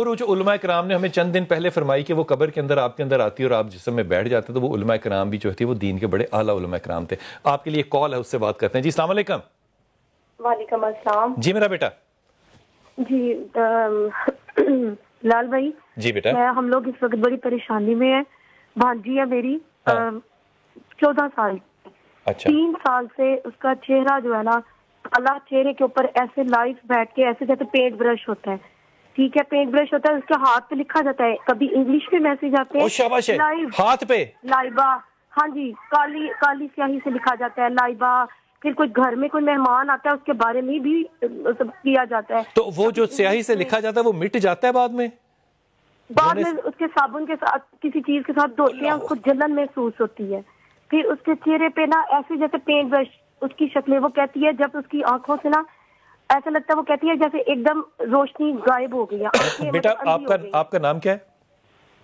S1: روح جو علماء کرام نے ہمیں چند دن پہلے فرمائی کہ وہ قبر کے اندر آپ کے اندر آتی ہے اور آپ جسم میں بیٹھ جاتے, تو وہ علماء کرام بھی جو تھے وہ دین کے بڑے اعلیٰ علماء کرام تھے. آپ کے لیے کال ہے, اس سے بات کرتے ہیں. جی السلام علیکم.
S6: وعلیکم السلام.
S1: جی میرا بیٹا.
S6: جی لال بھائی,
S1: جی بیٹا,
S6: ہم لوگ اس وقت بڑی پریشانی میں ہیں. بھانجی ہے میری 14 سال, 3 سال سے اس کا چہرہ جو ہے نا, اللہ چہرے کے اوپر ایسے لائف بیٹھ کے ایسے جیسے پینٹ برش ہوتا ہے, ٹھیک ہے, پینٹ برش ہوتا ہے, اس کے ہاتھ پہ لکھا جاتا ہے, کبھی انگلش میں میسج آتے ہیں
S1: ہاتھ پہ
S6: لائبہ, ہاں جی, کالی سیاہی سے لکھا جاتا ہے لائبہ. پھر کوئی گھر میں کوئی مہمان آتا ہے اس کے بارے میں بھی کیا جاتا ہے.
S1: تو وہ جو سیاہی سے لکھا جاتا ہے وہ مٹ جاتا ہے بعد میں
S6: اس کے صابن کے ساتھ کسی چیز کے ساتھ دھوتے ہیں, اس کو جلن محسوس ہوتی ہے. پھر اس کے چہرے پہ نا ایسے جیسے پینٹ برش اس کی شکلیں, وہ کہتی ہے جب اس کی آنکھوں سے نا ایسا لگتا ہے, وہ کہتی ہے جیسے ایک دم روشنی غائب ہو گئی ہے.
S1: بیٹا آپ کا نام کیا ہے؟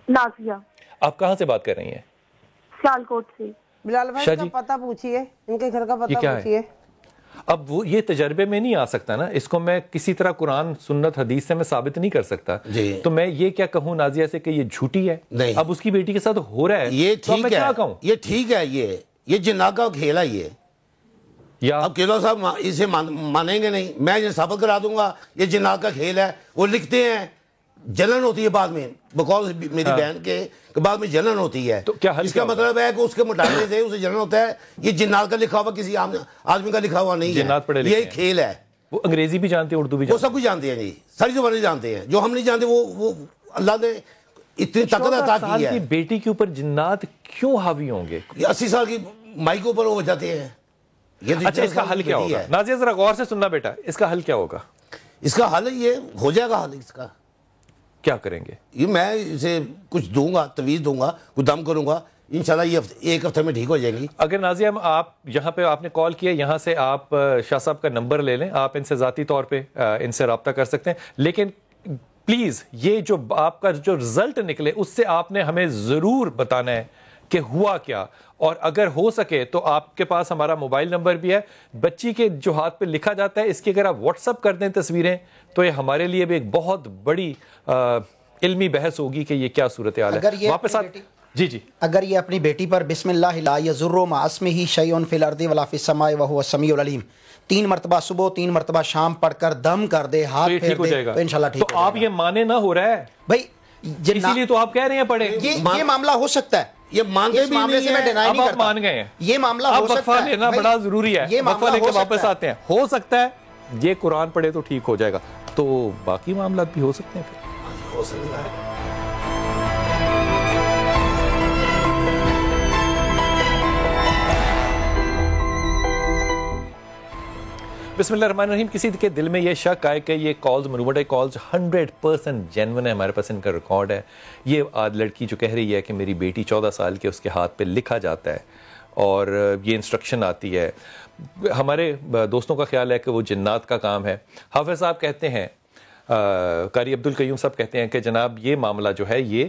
S6: نازیہ.
S1: آپ کہاں سے بات کر رہی ہیں؟
S6: سیالکوٹ سے.
S4: بلال بھائی کا پتہ پوچھیے, ان کے گھر کا پتہ پوچھیے.
S1: اب وہ یہ تجربے میں نہیں آ سکتا نا, اس کو میں کسی طرح قرآن سنت حدیث سے میں ثابت نہیں کر سکتا. تو میں یہ کیا کہوں نازیہ سے کہ یہ جھوٹی ہے؟ اب اس کی بیٹی کے ساتھ ہو رہا ہے,
S2: یہ ٹھیک ہے,
S1: یہ
S2: ٹھیک ہے, یہ جنات کا کھیل ہے. یہ اب قلعہ صاحب اسے مانیں گے نہیں, میں یہ ثابت کرا دوں گا یہ جنات کا کھیل ہے. وہ لکھتے ہیں جلن ہوتی ہے بعد میں, بکوز میری بہن کے بعد میں جلن ہوتی ہے.
S1: تو کیا
S2: اس کا مطلب ہے کہ اس کے مٹانے سے اسے جلن ہوتا ہے. یہ جنات کا لکھا ہوا کسی آدمی کا لکھا ہوا نہیں ہے, یہ کھیل ہے.
S1: وہ انگریزی بھی جانتے ہیں, اردو بھی جانتے ہیں,
S2: وہ سب کچھ جانتے ہیں جی, ساری زبانیں جانتے ہیں. جو ہم نہیں جانتے وہ اللہ نے اتنی طاقت عطا کی ہے.
S1: بیٹی کے اوپر جنات کیوں حاوی ہوں گے؟
S2: 80 سال کی مائی کے اوپر ہو جاتے ہیں.
S1: اچھا, اس کا حل کیا ہوگا؟ نازیہ ذرا غور سے سننا بیٹا, اس کا حل کیا ہوگا؟
S2: اس کا حل یہ ہو جائے گا. حل اس کا
S1: کیا کریں گے؟
S2: یہ میں اسے کچھ دوں گا, تویز دوں گا, کچھ دم کروں گا, انشاءاللہ یہ 1 ہفتے میں ٹھیک ہو جائیں گی.
S1: اگر نازیہ آپ یہاں پہ آپ نے کال کیا, یہاں سے آپ شاہ صاحب کا نمبر لے لیں, آپ ان سے ذاتی طور پہ ان سے رابطہ کر سکتے ہیں. لیکن پلیز یہ جو آپ کا جو رزلٹ نکلے اس سے آپ نے ہمیں ضرور بتانا ہے کہ ہوا کیا. اور اگر ہو سکے تو آپ کے پاس ہمارا موبائل نمبر بھی ہے, بچی کے جو ہاتھ پہ لکھا جاتا ہے اس کی اگر آپ واٹس اپ کر دیں تصویریں, تو یہ ہمارے لیے بھی ایک بہت بڑی علمی بحث ہوگی کہ یہ کیا صورتحال ہے. واپس جی
S5: اگر یہ اپنی بیٹی پر بسم اللہ لا یضر مع اسمہ شیء فی الارض ولا فی السماء وهو السمیع العلیم 3 مرتبہ صبح 3 مرتبہ شام پڑھ کر دم کر دے, ہاتھ پھیر دے, تو انشاءاللہ ٹھیک ہو جائے گا.
S1: تو آپ یہ مانے نہ ہو رہا ہے
S5: بھائی,
S1: اسی لیے تو آپ کہہ رہے ہیں پڑھیں.
S5: یہ معاملہ ہو سکتا ہے,
S2: یہ مانتے بھی نہیں ہیں.
S1: اب آپ مان گئے ہیں,
S5: یہ معاملہ ہو سکتا ہے.
S1: وقفہ لینا بڑا ضروری ہے, وقفہ لے کے واپس آتے ہیں. ہو سکتا ہے یہ قرآن پڑھے تو ٹھیک ہو جائے گا, تو باقی معاملات بھی ہو سکتے ہیں. پھر
S2: ہو سکتا ہے.
S1: بسم اللہ الرحمن الرحیم. کسی کے دل میں یہ شک آئے کہ یہ کالز منوٹے کالز 100% جینون ہے, ہمارے پاس ان کا ریکارڈ ہے. یہ لڑکی جو کہہ رہی ہے کہ میری بیٹی 14 سال کے, اس کے ہاتھ پہ لکھا جاتا ہے اور یہ انسٹرکشن آتی ہے. ہمارے دوستوں کا خیال ہے کہ وہ جنات کا کام ہے. حافظ صاحب کہتے ہیں, قاری عبدالقیوم صاحب کہتے ہیں کہ جناب یہ معاملہ جو ہے یہ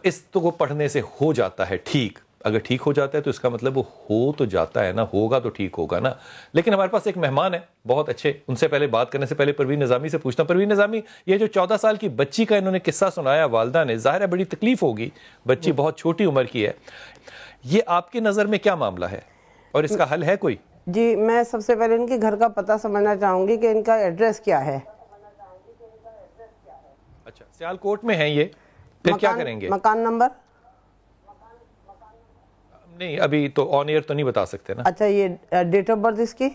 S1: اس کو پڑھنے سے ہو جاتا ہے ٹھیک. اگر ٹھیک ہو جاتا ہے تو اس کا مطلب وہ ہو تو جاتا ہے نا, ہوگا تو ٹھیک ہوگا نا. لیکن ہمارے پاس ایک مہمان ہے بہت اچھے, ان سے پہلے بات کرنے سے پہلے پروین نظامی سے پوچھنا. پروین نظامی, یہ جو 14 سال کی بچی کا انہوں نے قصہ سنایا والدہ نے, ظاہر ہے بڑی تکلیف ہوگی, بچی بہت چھوٹی عمر کی ہے, یہ آپ کی نظر میں کیا معاملہ ہے اور اس کا حل ہے کوئی؟
S4: جی, میں سب سے پہلے ان کے گھر کا پتہ سمجھنا چاہوں گی کہ ان کا ایڈریس کیا ہے.
S1: اچھا سیالکوٹ میں ہیں یہ, پھر کیا کریں گے؟
S4: مکان نمبر
S1: نہیں ابھی تو آن ایئر تو نہیں بتا سکتے نا.
S4: اچھا یہ ڈیٹ آف برتھ اس کی؟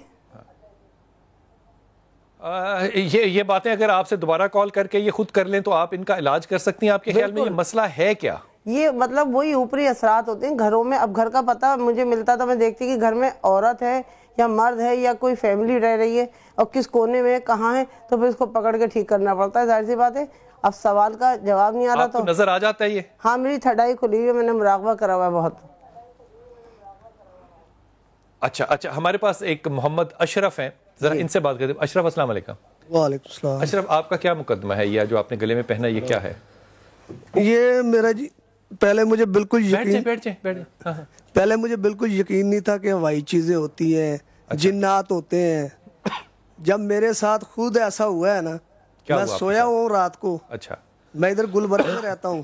S1: یہ باتیں اگر آپ سے دوبارہ کال کر کے یہ خود کر لیں تو آپ ان کا علاج کر سکتی ہیں. آپ کے خیال میں یہ مسئلہ ہے کیا؟
S4: یہ مطلب وہی اوپری اثرات ہوتے ہیں گھروں میں. اب گھر کا پتہ مجھے ملتا تھا, میں دیکھتی کہ گھر میں عورت ہے یا مرد ہے یا کوئی فیملی رہ رہی ہے اور کس کونے میں کہاں ہے, تو پھر اس کو پکڑ کے ٹھیک کرنا پڑتا ہے. ظاہر سی بات ہے, اب سوال کا جواب نہیں آ رہا.
S1: آپ کو نظر آ جاتا ہے یہ؟
S4: ہاں میری تھرڈ آئی کھلی ہوئی ہے, میں نے مراقبہ کرا ہوا ہے بہت.
S1: اچھا ہمارے پاس ایک محمد اشرف ہیں, ذرا ان سے بات کرتے ہیں. اشرف السلام علیکم.
S7: وعلیکم السلام.
S1: اشرف آپ کا کیا مقدمہ ہے, یہ جو آپ نے گلے میں پہنا یہ کیا ہے؟
S7: یہ میرا جی پہلے مجھے بالکل
S1: بیٹھ جائیں.
S7: پہلے مجھے بالکل یقین نہیں تھا کہ ہوائی چیزیں ہوتی ہیں, جنات ہوتے ہیں. جب میرے ساتھ خود ایسا ہوا ہے نا, میں سویا ہوں رات کو.
S1: اچھا
S7: میں ادھر گلبرگ میں رہتا ہوں,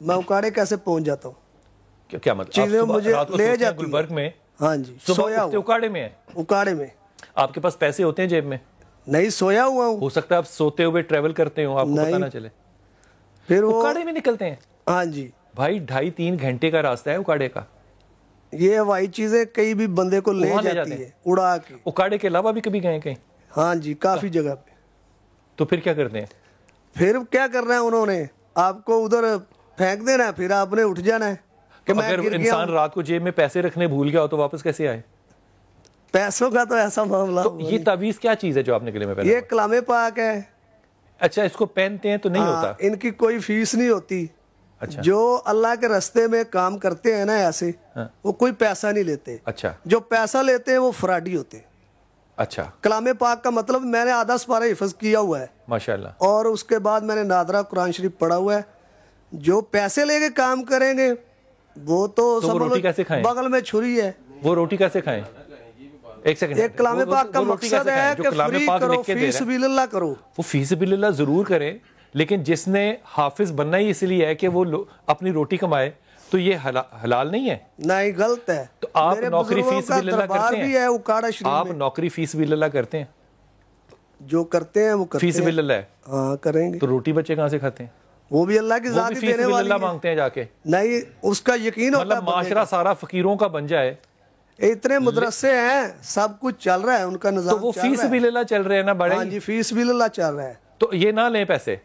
S7: میں اکاڑے کیسے پہنچ جاتا ہوں.
S1: کیا مطلب
S7: چیزیں مجھے لے جاتی ہیں
S1: گلبرگ میں؟
S7: ہاں جی
S1: سویا ہوں اکاڑے میں.
S7: اکاڑے میں
S1: آپ کے پاس پیسے ہوتے ہیں جیب میں؟
S7: نہیں, سویا ہوا ہوں.
S1: ہو سکتا ہے آپ سوتے ہوئے ٹریول کرتے ہوں, آپ کو پتہ نہ چلے.
S7: پھر وہ
S1: اکاڑے میں نکلتے ہیں؟
S7: ہاں جی
S1: بھائی 2.5-3 گھنٹے کا راستہ ہے اکاڑے کا.
S7: یہ ہوائی چیزیں کئی بھی بندے کو لے جاتی ہے اڑا کے.
S1: اکاڑے کے علاوہ بھی کبھی گئے کہیں؟
S7: ہاں جی کافی جگہ پہ.
S1: تو پھر کیا کرتے ہیں؟
S7: پھر کیا کرنا ہے انہوں نے, آپ کو ادھر پھینک دینا ہے, پھر آپ نے اٹھ جانا ہے. کہ میں
S1: اگر انسان رات کو جیب میں پیسے رکھنے بھول گیا ہو تو واپس کیسے آئے؟
S7: پیسوں کا تو ایسا معاملہ.
S1: یہ تعویذ کیا چیز ہے جو آپ نے گلے میں پہنا؟
S7: یہ کلام پاک ہے.
S1: اچھا اس کو پہنتے ہیں تو نہیں ہوتا؟
S7: ان کی کوئی فیس نہیں ہوتی.
S1: اچھا
S7: جو اللہ کے راستے میں کام کرتے ہیں نا ایسے, وہ کوئی پیسہ نہیں لیتے.
S1: اچھا
S7: جو پیسہ لیتے ہیں وہ فراڈی ہوتے ہیں.
S1: اچھا
S7: کلام پاک کا مطلب میں نے آدھا سپارہ حفظ کیا ہوا ہے
S1: ماشاءاللہ,
S7: اور اس کے بعد میں نے نادرہ قرآن شریف پڑھا ہوا ہے. جو پیسے لے کے کام کریں گے وہ تو
S1: روٹی کیسے کھائیں؟
S7: بغل میں چھری ہے,
S1: وہ روٹی کیسے کھائیں؟ ایک سیکنڈ.
S7: ایک کلام پاک کا مقصد ہے کہ فری کرو, فی سبیل اللہ کرو.
S1: وہ فی سبیل اللہ ضرور کریں, لیکن جس نے حافظ بننا ہی اس لیے ہے کہ وہ اپنی روٹی کمائے, تو یہ حلال نہیں ہے؟
S7: نہیں, غلط ہے.
S1: تو آپ نوکری فی سبیل اللہ کرتے ہیں؟ آپ
S7: میں
S1: نوکری فی سبیل اللہ کرتے ہیں؟
S7: جو کرتے ہیں وہ کرتے
S1: فی سبیل اللہ ہے.
S7: ہاں کریں گے.
S1: تو روٹی بچے کہاں سے کھاتے ہیں؟
S7: وہ بھی اللہ کی ذات ہی دینے والی ہے.
S1: اللہ مانگتے ہیں جا کے؟
S7: نہیں, اس کا یقین ہوتا ہے.
S1: مطلب معاشرہ سارا فقیروں کا بن جائے.
S7: اتنے مدرسے ہیں, سب کچھ چل رہا ہے, ان کا نظام
S1: تو وہ فی سبیل اللہ چل رہے ہیں نا بڑے.
S7: ہاں جی فی سبیل اللہ چل رہا ہے.
S1: تو یہ نہ لیں پیسے.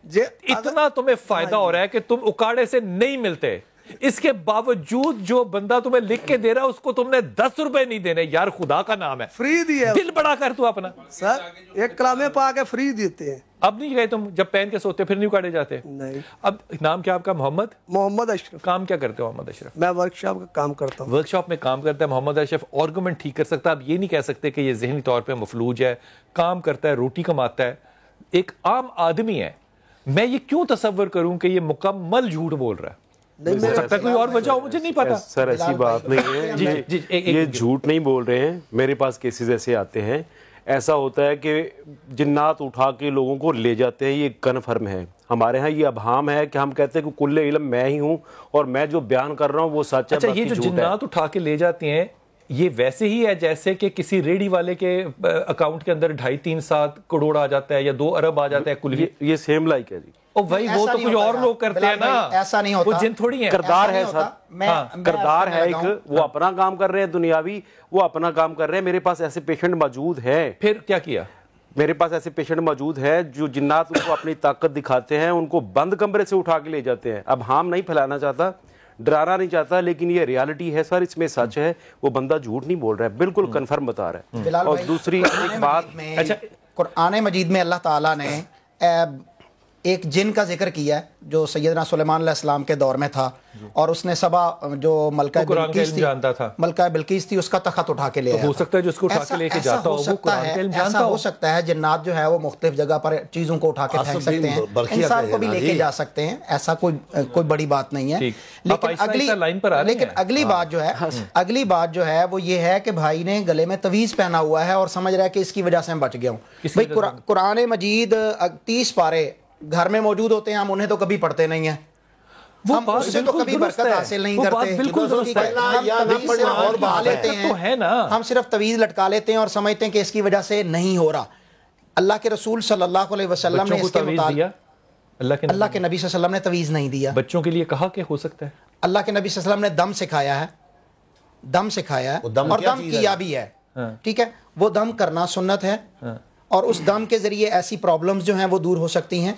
S1: اتنا تمہیں فائدہ ہو رہا ہے کہ تم اکاڑے سے نہیں ملتے, اس کے باوجود جو بندہ تمہیں لکھ کے دے رہا ہے اس کو تم نے 10 روپے نہیں دینے. یار خدا کا نام ہے,
S7: فری دیا,
S1: دل بڑا کر تو اپنا.
S7: سر ایک کلام پاک ہے, فری دیتے ہیں.
S1: اب نہیں گئے تم, جب پہن کے سوتے پھر نہیں اکاڑے جاتے؟
S7: نہیں.
S1: اب نام کیا آپ کا؟ محمد
S7: اشرف.
S1: کام کیا کرتے ہو محمد اشرف؟
S7: میں ورک شاپ کا کام کرتا ہوں.
S1: ورک شاپ میں کام کرتا ہے محمد اشرف. آرگومنٹ ٹھیک کر سکتا ہے. آپ یہ نہیں کہہ سکتے کہ یہ ذہنی طور پہ مفلوج ہے, کام کرتا ہے, روٹی کماتا ہے, ایک عام آدمی ہے. میں یہ کیوں تصور کروں کہ یہ مکمل جھوٹ بول رہا ہے؟ ہو سکتا ہے کوئی اور وجہ ہو, مجھے نہیں پتا.
S3: سر ایسی بات نہیں ہے, یہ جھوٹ نہیں بول رہے ہیں. میرے پاس کیسز ایسے آتے ہیں, ایسا ہوتا ہے کہ جنات اٹھا کے لوگوں کو لے جاتے ہیں. یہ کنفرم ہے. ہمارے ہاں یہ ابہام ہے کہ ہم کہتے ہیں کہ کل علم میں ہی ہوں اور میں جو بیان کر رہا ہوں وہ سچ ہے.
S1: اچھا یہ جو جنات اٹھا کے لے جاتے ہیں یہ ویسے ہی ہے جیسے کہ کسی ریڈی والے کے اکاؤنٹ کے اندر 2.5-3-7 کروڑ آ جاتا ہے یا 2 ارب آ جاتا ہے کل. یہ
S3: سیم لائک ہے جی.
S1: بھائی وہ تو کچھ اور لوگ کرتے ہیں نا,
S5: ایسا نہیں ہوتا.
S1: وہ جن تھوڑی ہیں.
S3: کردار ہے سر, کردار ہے ایک, وہ اپنا کام کر رہے ہیں دنیاوی, وہ اپنا کام کر رہے ہیں. میرے پاس ایسے پیشنٹ موجود ہیں.
S1: پھر کیا کیا؟
S3: میرے پاس ایسے پیشنٹ موجود ہیں جو جنات ان کو اپنی طاقت دکھاتے ہیں, ان کو بند کمرے سے اٹھا کے لے جاتے ہیں. اب ہم نہیں پھیلانا چاہتا, ڈرانا نہیں چاہتا, لیکن یہ ریالٹی ہے سر, اس میں سچ ہے. وہ بندہ جھوٹ نہیں بول رہا ہے, بالکل کنفرم بتا رہا ہے. اور دوسری ایک بات,
S5: اچھا قرآن مجید میں اللہ تعالیٰ نے ایک جن کا ذکر کیا ہے جو سیدنا سلیمان علیہ السلام کے دور میں تھا, اور اس نے سبا جو ملکہ بلقیس تھی, ملکہ بلقیس تھی, اس کا تخت اٹھا کے لے آیا.
S1: ہو سکتا ہے جو اس کو اٹھا کے لے کے جاتا ہو وہ قرآن کا علم جانتا ہو.
S5: ایسا ہو سکتا ہے جنات جو ہے وہ مختلف جگہ پر چیزوں کو اٹھا کے پھینک سکتے ہیں, انسان کو بھی لے کے جا سکتے ہیں. ایسا کوئی بڑی بات نہیں ہے. لیکن اگلی بات جو ہے وہ یہ ہے کہ بھائی نے گلے میں تعویذ پہنا ہوا ہے اور سمجھ رہا ہے کہ اس کی وجہ سے میں بچ گیا ہوں. بھائی قرآن مجید 30 پارے گھر میں موجود ہوتے ہیں, ہم انہیں تو کبھی پڑھتے نہیں ہیں, ہم اس سے تو کبھی برکت حاصل نہیں کرتے.
S1: بالکل درست ہے.
S5: اور بہا لیتے ہیں, ہم صرف تعویذ لٹکا لیتے ہیں اور سمجھتے ہیں کہ اس کی وجہ سے نہیں ہو رہا. اللہ کے رسول صلی اللہ علیہ وسلم نے اس کے متعلق
S1: اللہ کے
S5: نبی صلی اللہ علیہ وسلم نے تویز نہیں دیا.
S1: بچوں کے لیے کہا کہ ہو سکتا ہے.
S5: اللہ کے نبی صلی اللہ علیہ وسلم نے دم سکھایا ہے, دم سکھایا ہے اور دم کیا بھی ہے. ٹھیک ہے, وہ دم کرنا سنت ہے اور اس دم کے ذریعے ایسی پرابلمز جو ہیں وہ دور ہو سکتی ہیں.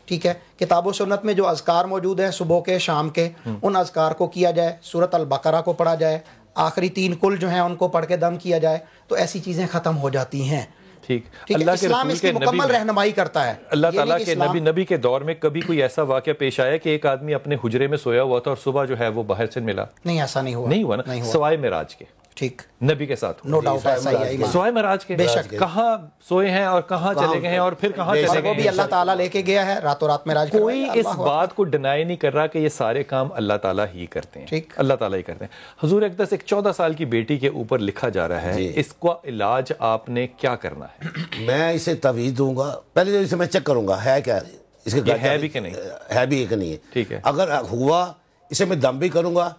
S5: ٹھیک ہے, کتاب و سنت میں جو اذکار موجود ہیں صبح کے شام کے, ان اذکار کو کیا جائے, سورۃ البقرہ کو پڑھا جائے, آخری 3 کل جو ہیں ان کو پڑھ کے دم کیا جائے, تو ایسی چیزیں ختم ہو جاتی ہیں.
S1: ٹھیک,
S5: اللہ کے اسلام اس کی مکمل رہنمائی کرتا ہے.
S1: اللہ تعالیٰ کے نبی کے دور میں کبھی کوئی ایسا واقعہ پیش آیا کہ ایک آدمی اپنے حجرے میں سویا ہوا تھا اور صبح جو ہے وہ باہر سے ملا؟
S5: نہیں, ایسا نہیں ہوا
S1: نا, سوائے معراج کے.
S5: ٹھیک,
S1: نبی کے ساتھ
S5: نو ڈاؤٹ ایسا ہی ہے.
S1: سوائے معراج کے
S5: بے شک
S1: کہاں سوئے ہیں اور کہاں چلے گئے ہیں اور پھر کہاں چلے گئے
S5: وہ بھی اللہ تعالیٰ لے کے گیا ہے, راتوں رات معراج.
S1: کوئی اس بات کو ڈینائی نہیں کر رہا کہ یہ سارے کام اللہ تعالیٰ ہی کرتے ہیں. اللہ تعالیٰ ہی کرتے ہیں. حضور اقدس ایک 14 سال کی بیٹی کے اوپر لکھا جا رہا ہے, اس کا علاج آپ نے کیا کرنا ہے؟
S2: میں اسے تویز دوں گا. پہلے اسے میں چیک کروں گا ہے کیا, اس کے
S1: ہے بھی کہ نہیں,
S2: ہے بھی کہ نہیں ہے.
S1: ٹھیک ہے,
S2: اگر ہوا اسے میں دم بھی کروں گا,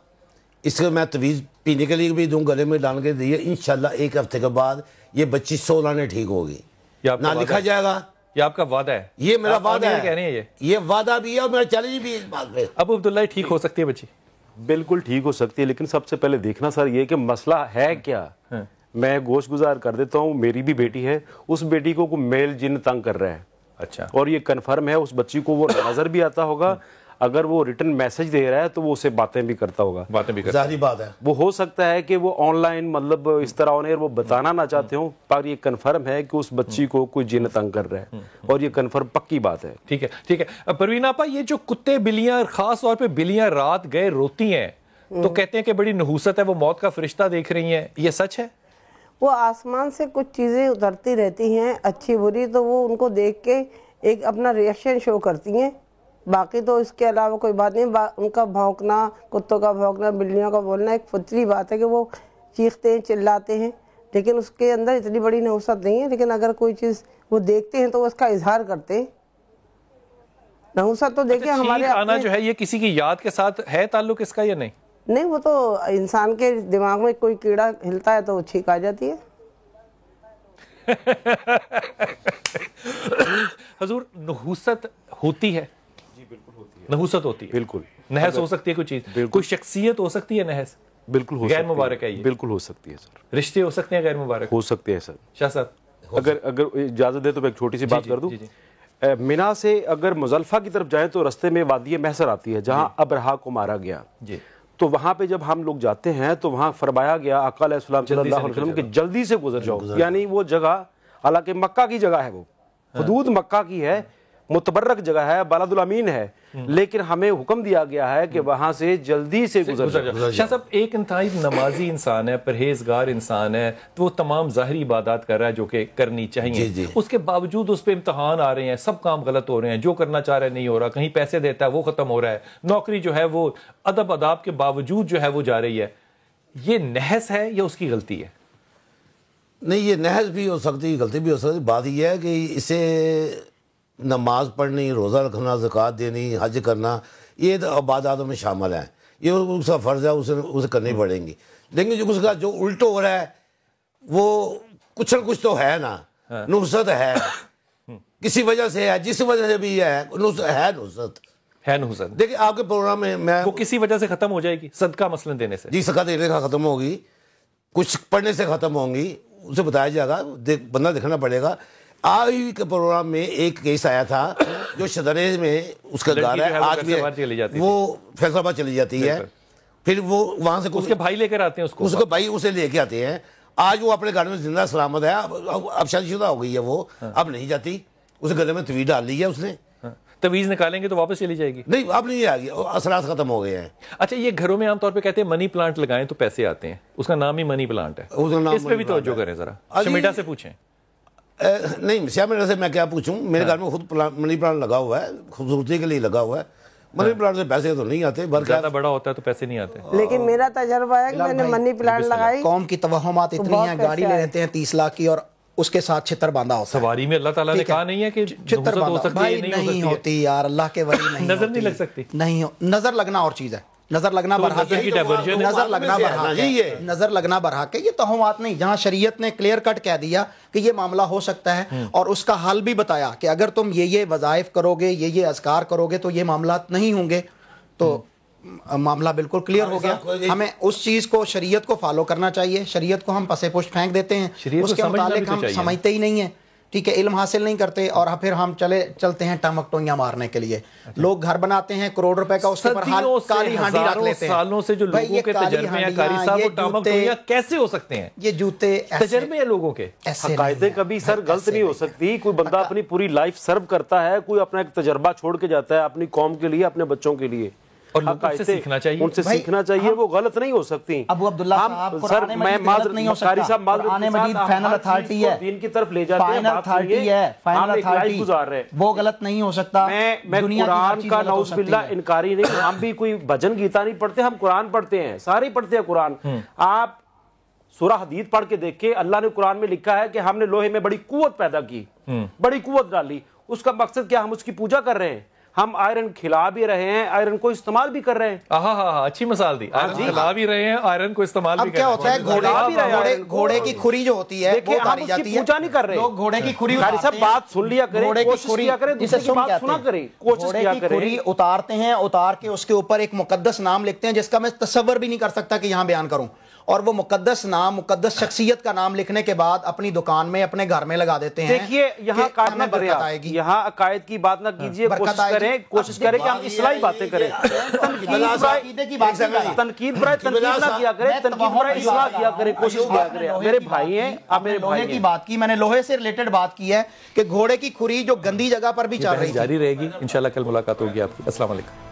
S2: اس کو میں تویز پینے کے لیے بھی دوں, گلے میں ڈال کے دیے. انشاءاللہ 1 ہفتے کے بعد یہ بچی 16 نے ٹھیک ہوگی. نہ لکھا جائے گا,
S1: یہ آپ کا وعدہ ہے.
S2: یہ میرا وعدہ ہے,
S1: کہہ رہے ہیں
S2: یہ وعدہ بھی ہے اور میرا چیلنج بھی ہے اس بات پہ.
S1: ابو عبداللہ ٹھیک ہو سکتی ہے بچی؟
S3: بالکل ٹھیک ہو سکتی ہے, لیکن سب سے پہلے دیکھنا سر یہ کہ مسئلہ ہے کیا. میں گوشت گزار کر دیتا ہوں, میری بھی بیٹی ہے, اس بیٹی کو کوئی میل جن تنگ کر رہا ہے.
S1: اچھا,
S3: اور یہ کنفرم ہے اس بچی کو وہ نظر بھی آتا ہوگا, اگر وہ ریٹن میسج دے رہا ہے تو وہ اسے باتیں بھی کرتا ہوگا.
S2: ظاہری بات ہے.
S3: وہ ہو سکتا ہے کہ وہ آن لائن مطلب اس طرح آن ایئر وہ بتانا نہ چاہتے ہوں, پر یہ کنفرم ہے کہ اس بچی کو کوئی جن تنگ کر رہا ہے, اور یہ کنفرم پکی بات ہے.
S1: ٹھیک ہے, ٹھیک ہے. پروین آپا, یہ جو کتے بلیاں, خاص طور پہ بلیاں رات گئے روتی ہیں تو کہتے ہیں کہ بڑی نحوست ہے, وہ موت کا فرشتہ دیکھ رہی ہیں, یہ سچ ہے؟
S4: وہ آسمان سے کچھ چیزیں اترتی رہتی ہیں اچھی بری, تو وہ ان کو دیکھ کے ایک اپنا ریئیکشن شو کرتی ہیں, باقی تو اس کے علاوہ کوئی بات نہیں. ان کا بھونکنا, کتوں کا بھونکنا, بلیوں کا بولنا ایک فطری بات ہے کہ وہ چیختے ہیں, چلاتے ہیں, لیکن اس کے اندر اتنی بڑی نحوست نہیں ہے. لیکن اگر کوئی چیز وہ دیکھتے ہیں تو وہ اس کا اظہار کرتے ہیں. نحوست تو دیکھیں ہمارے
S1: آنا جو ہے یہ کسی کی یاد کے ساتھ ہے تعلق اس کا یا نہیں؟
S4: نہیں, وہ تو انسان کے دماغ میں کوئی کیڑا ہلتا ہے تو وہ چھینک آ جاتی ہے.
S1: حضور, نحوست ہوتی ہے؟
S3: جی بالکل ہوتی ہے.
S1: نحوست ہوتی ہے,
S3: بالکل.
S1: نحس ہو سکتی ہے کوئی چیز, کوئی شخصیت ہو سکتی ہے نحس؟
S3: بالکل ہو سکتی ہے.
S1: غیر مبارک ہے یہ؟
S3: بالکل ہو سکتی ہے سر.
S1: رشتے ہو سکتے ہیں غیر مبارک؟
S3: ہو سکتے ہیں سر.
S1: شاہ صاحب
S3: اگر اجازت دے تو میں ایک چھوٹی سی بات کر دوں. مینا سے اگر مزدلفہ کی طرف جائیں تو رستے میں وادی محصر آتی ہے جہاں ابرہا کو مارا گیا.
S1: جی,
S3: تو وہاں پہ جب ہم لوگ جاتے ہیں تو وہاں فرمایا گیا آقا علیہ السلام صلی اللہ علیہ وسلم کہ جلدی سے گزر جاؤ. یعنی وہ جگہ حالانکہ مکہ کی جگہ ہے, وہ حدود مکہ کی ہے, متبرک جگہ ہے, بلد الامین ہے, لیکن ہمیں حکم دیا گیا ہے کہ وہاں سے جلدی سے گزر جاؤ.
S1: شاہ صاحب, ایک انتہائی نمازی انسان ہے, پرہیزگار انسان ہے, تو وہ تمام ظاہری عبادات کر رہا ہے جو کہ کرنی چاہیے. اس کے باوجود اس پہ امتحان آ رہے ہیں, سب کام غلط ہو رہے ہیں, جو کرنا چاہ رہا ہے نہیں ہو رہا, کہیں پیسے دیتا ہے وہ ختم ہو رہا ہے, نوکری جو ہے وہ ادب اداب کے باوجود جو ہے وہ جا رہی ہے. یہ نحس ہے یا اس کی غلطی ہے؟
S2: نہیں, یہ نحس بھی ہو سکتی, غلطی بھی ہو سکتی. بات یہ ہے کہ اسے نماز پڑھنی, روزہ رکھنا, زکوٰۃ دینی, حج کرنا, یہ عباداتوں میں شامل ہیں, یہ اس کا فرض ہے, اسے کرنی پڑیں گی. لیکن جو اس کا جو الٹ ہو رہا ہے وہ کچھ نہ کچھ تو ہے نا, نحوست ہے, کسی وجہ سے ہے, جس وجہ سے بھی ہے نحوست
S1: ہے. نحوست
S2: دیکھیں آپ کے پروگرام میں
S1: وہ کسی وجہ سے ختم ہو جائے گی, صدقہ مثلا دینے سے.
S2: جی, صدقہ دینے کا ختم ہوگی, کچھ پڑھنے سے ختم ہوں گی, اسے بتایا جائے گا, بندہ دیکھنا پڑے گا. آج کے پروگرام میں ایک کیس آیا تھا جو شدرے میں اس کا گھر ہے, آج بھی وہ فیصلہ آباد چلی جاتی ہے, پھر وہ وہاں سے
S1: اس کے بھائی لے کر آتے ہیں,
S2: اس کے بھائی اسے لے کے آتے ہیں. آج وہ اپنے گھر میں زندہ سلامت ہے, اب شادی شدہ ہو گئی ہے, وہ اب نہیں جاتی, اسے گلے میں تویز ڈال لی ہے اس نے.
S1: تویز نکالیں گے تو واپس چلی جائے گی؟
S2: نہیں, اب نہیں آ گئی, اثرات ختم ہو گئے ہیں.
S1: اچھا, یہ گھروں میں عام طور پہ کہتے ہیں منی پلانٹ لگائیں تو پیسے آتے ہیں, اس کا نام ہی منی پلانٹ ہے, اس پہ بھی توجہ کریں ذرا. شمیٹا سے پوچھیں.
S2: نہیں, سیاہ میرے سے میں کیا پوچھوں, میرے گھر میں خود منی پلانٹ لگا ہوا ہے, خوبصورتی کے لیے لگا ہوا ہے. منی پلانٹ سے پیسے تو نہیں آتے,
S1: زیادہ بڑا ہوتا ہے تو پیسے نہیں آتے.
S4: لیکن میرا تجربہ ہے کہ میں نے منی پلانٹ لگائی,
S5: قوم کی توہمات اتنی ہیں, گاڑی لے لیتے ہیں 30 لاکھ کی اور اس کے ساتھ چھتر باندھا ہوتا ہے.
S1: سواری میں اللہ تعالیٰ نے کہا نہیں ہے کہ
S5: چھتر باندھا, بھائی نہیں ہوتی یار, اللہ کے ولی نہیں
S1: نظر نہیں لگ سکتی.
S5: نہیں, نظر لگنا اور چیز ہے, نظر لگنا برحق
S1: نظر کی diversion ہے۔
S5: نظر لگنا برحق ہے، نظر لگنا برحق ہے، یہ توہمات نہیں، جہاں شریعت نے کلیئر کٹ کہہ دیا کہ یہ معاملہ ہو سکتا ہے اور اس کا حل بھی بتایا کہ اگر تم یہ وظائف کرو گے، یہ اذکار کرو گے تو یہ معاملات نہیں ہوں گے، تو معاملہ بالکل کلیئر ہو گیا۔ ہمیں اس چیز کو، شریعت کو فالو کرنا چاہیے، شریعت کو ہم پسے پشت پھینک دیتے ہیں، اس کے متعلق ہم سمجھتے ہی نہیں ہیں، ٹھیک ہے، علم حاصل نہیں کرتے، اور پھر ہم چلتے ہیں ٹمک ٹوئیاں مارنے کے لیے۔ لوگ گھر بناتے ہیں کروڑ روپے کا، اس کے اوپر کالی ہانڈی رکھ لیتے ہیں۔
S1: سالوں سے جو لوگوں کے تجربے ہیں قاری صاحب، وہ ٹمک ٹوئیاں کیسے ہو سکتے ہیں؟
S5: یہ جوتے
S1: تجربے ہیں لوگوں کے،
S3: عقائدیں کبھی سر غلط نہیں ہو سکتی۔ کوئی بندہ اپنی پوری لائف سرو کرتا ہے، کوئی اپنا ایک تجربہ چھوڑ کے جاتا ہے اپنی قوم کے لیے، اپنے بچوں کے لیے،
S1: اور لوگوں سے سیکھنا چاہیے،
S3: ان سے سیکھنا چاہیے، وہ غلط نہیں ہو سکتی۔
S5: ابو عبداللہ صاحب، قرآن مجید غلط نہیں ہو سکتا، قرآن مجید فائنل اتھارٹی ہے،
S3: دین کی طرف لے جاتے ہیں،
S5: فائنل اتھارٹی ہے، فائنل اتھارٹی، وہ غلط نہیں ہو سکتا۔
S3: میں قرآن کا نعوذ باللہ انکاری نہیں، ہم بھی کوئی بھجن گیتا نہیں پڑھتے، ہم قرآن پڑھتے ہیں، سارے پڑھتے ہیں قرآن۔ آپ سورہ حدید پڑھ کے دیکھیں، اللہ نے قرآن میں لکھا ہے کہ ہم نے لوہے میں بڑی قوت پیدا کی، بڑی قوت ڈالی۔ اس کا مقصد کیا؟ ہم اس کی پوجا کر رہے ہیں، ہم آئرن کھلا بھی رہے ہیں، آئرن کو استعمال بھی کر رہے ہیں۔
S1: اچھی مثال دی، آئرن کھلا بھی رہے ہیں، آئرن کو استعمال بھی
S5: کر رہے ہیں۔ اب کیا ہوتا ہے، گھوڑے کی کھری جو ہوتی ہے وہ اتاری جاتی ہے،
S3: پوجا نہیں کر رہے،
S5: لوگ گھوڑے کی کھری
S3: قاری صاحب بات سن لیا کریں، کوشش کیا کریں، دوسرے کی بات سنا کریں، کوشش کیا کریں۔
S5: گھوڑے کی کھری اتارتے ہیں، اتار کے اس کے اوپر ایک مقدس نام لکھتے ہیں جس کا میں تصور بھی نہیں کر سکتا کہ یہاں بیان کروں، اور وہ مقدس نام، مقدس شخصیت کا نام لکھنے کے بعد اپنی دکان میں، اپنے گھر میں لگا دیتے ہیں۔
S3: دیکھیے یہاں عقائد نہ برے، یہاں عقائد کی بات نہ کیجیے، کوشش کریں کہ ہم اصلاحی باتیں کریں، تنقید برائے تنقید نہ کیا کریں، تنقید برائے اصلاح کیا کریں، کوشش کیا کریں۔ میرے بھائی ہیں، آپ میرے بھائی ہیں۔
S5: لوہے کی بات کی، میں نے لوہے سے ریلیٹڈ بات کی ہے کہ گھوڑے کی کھری جو گندی جگہ پر بھی چل رہی ہے،
S1: جاری رہے گی انشاءاللہ۔ کل ملاقات ہوگی آپ کی۔ السلام علیکم۔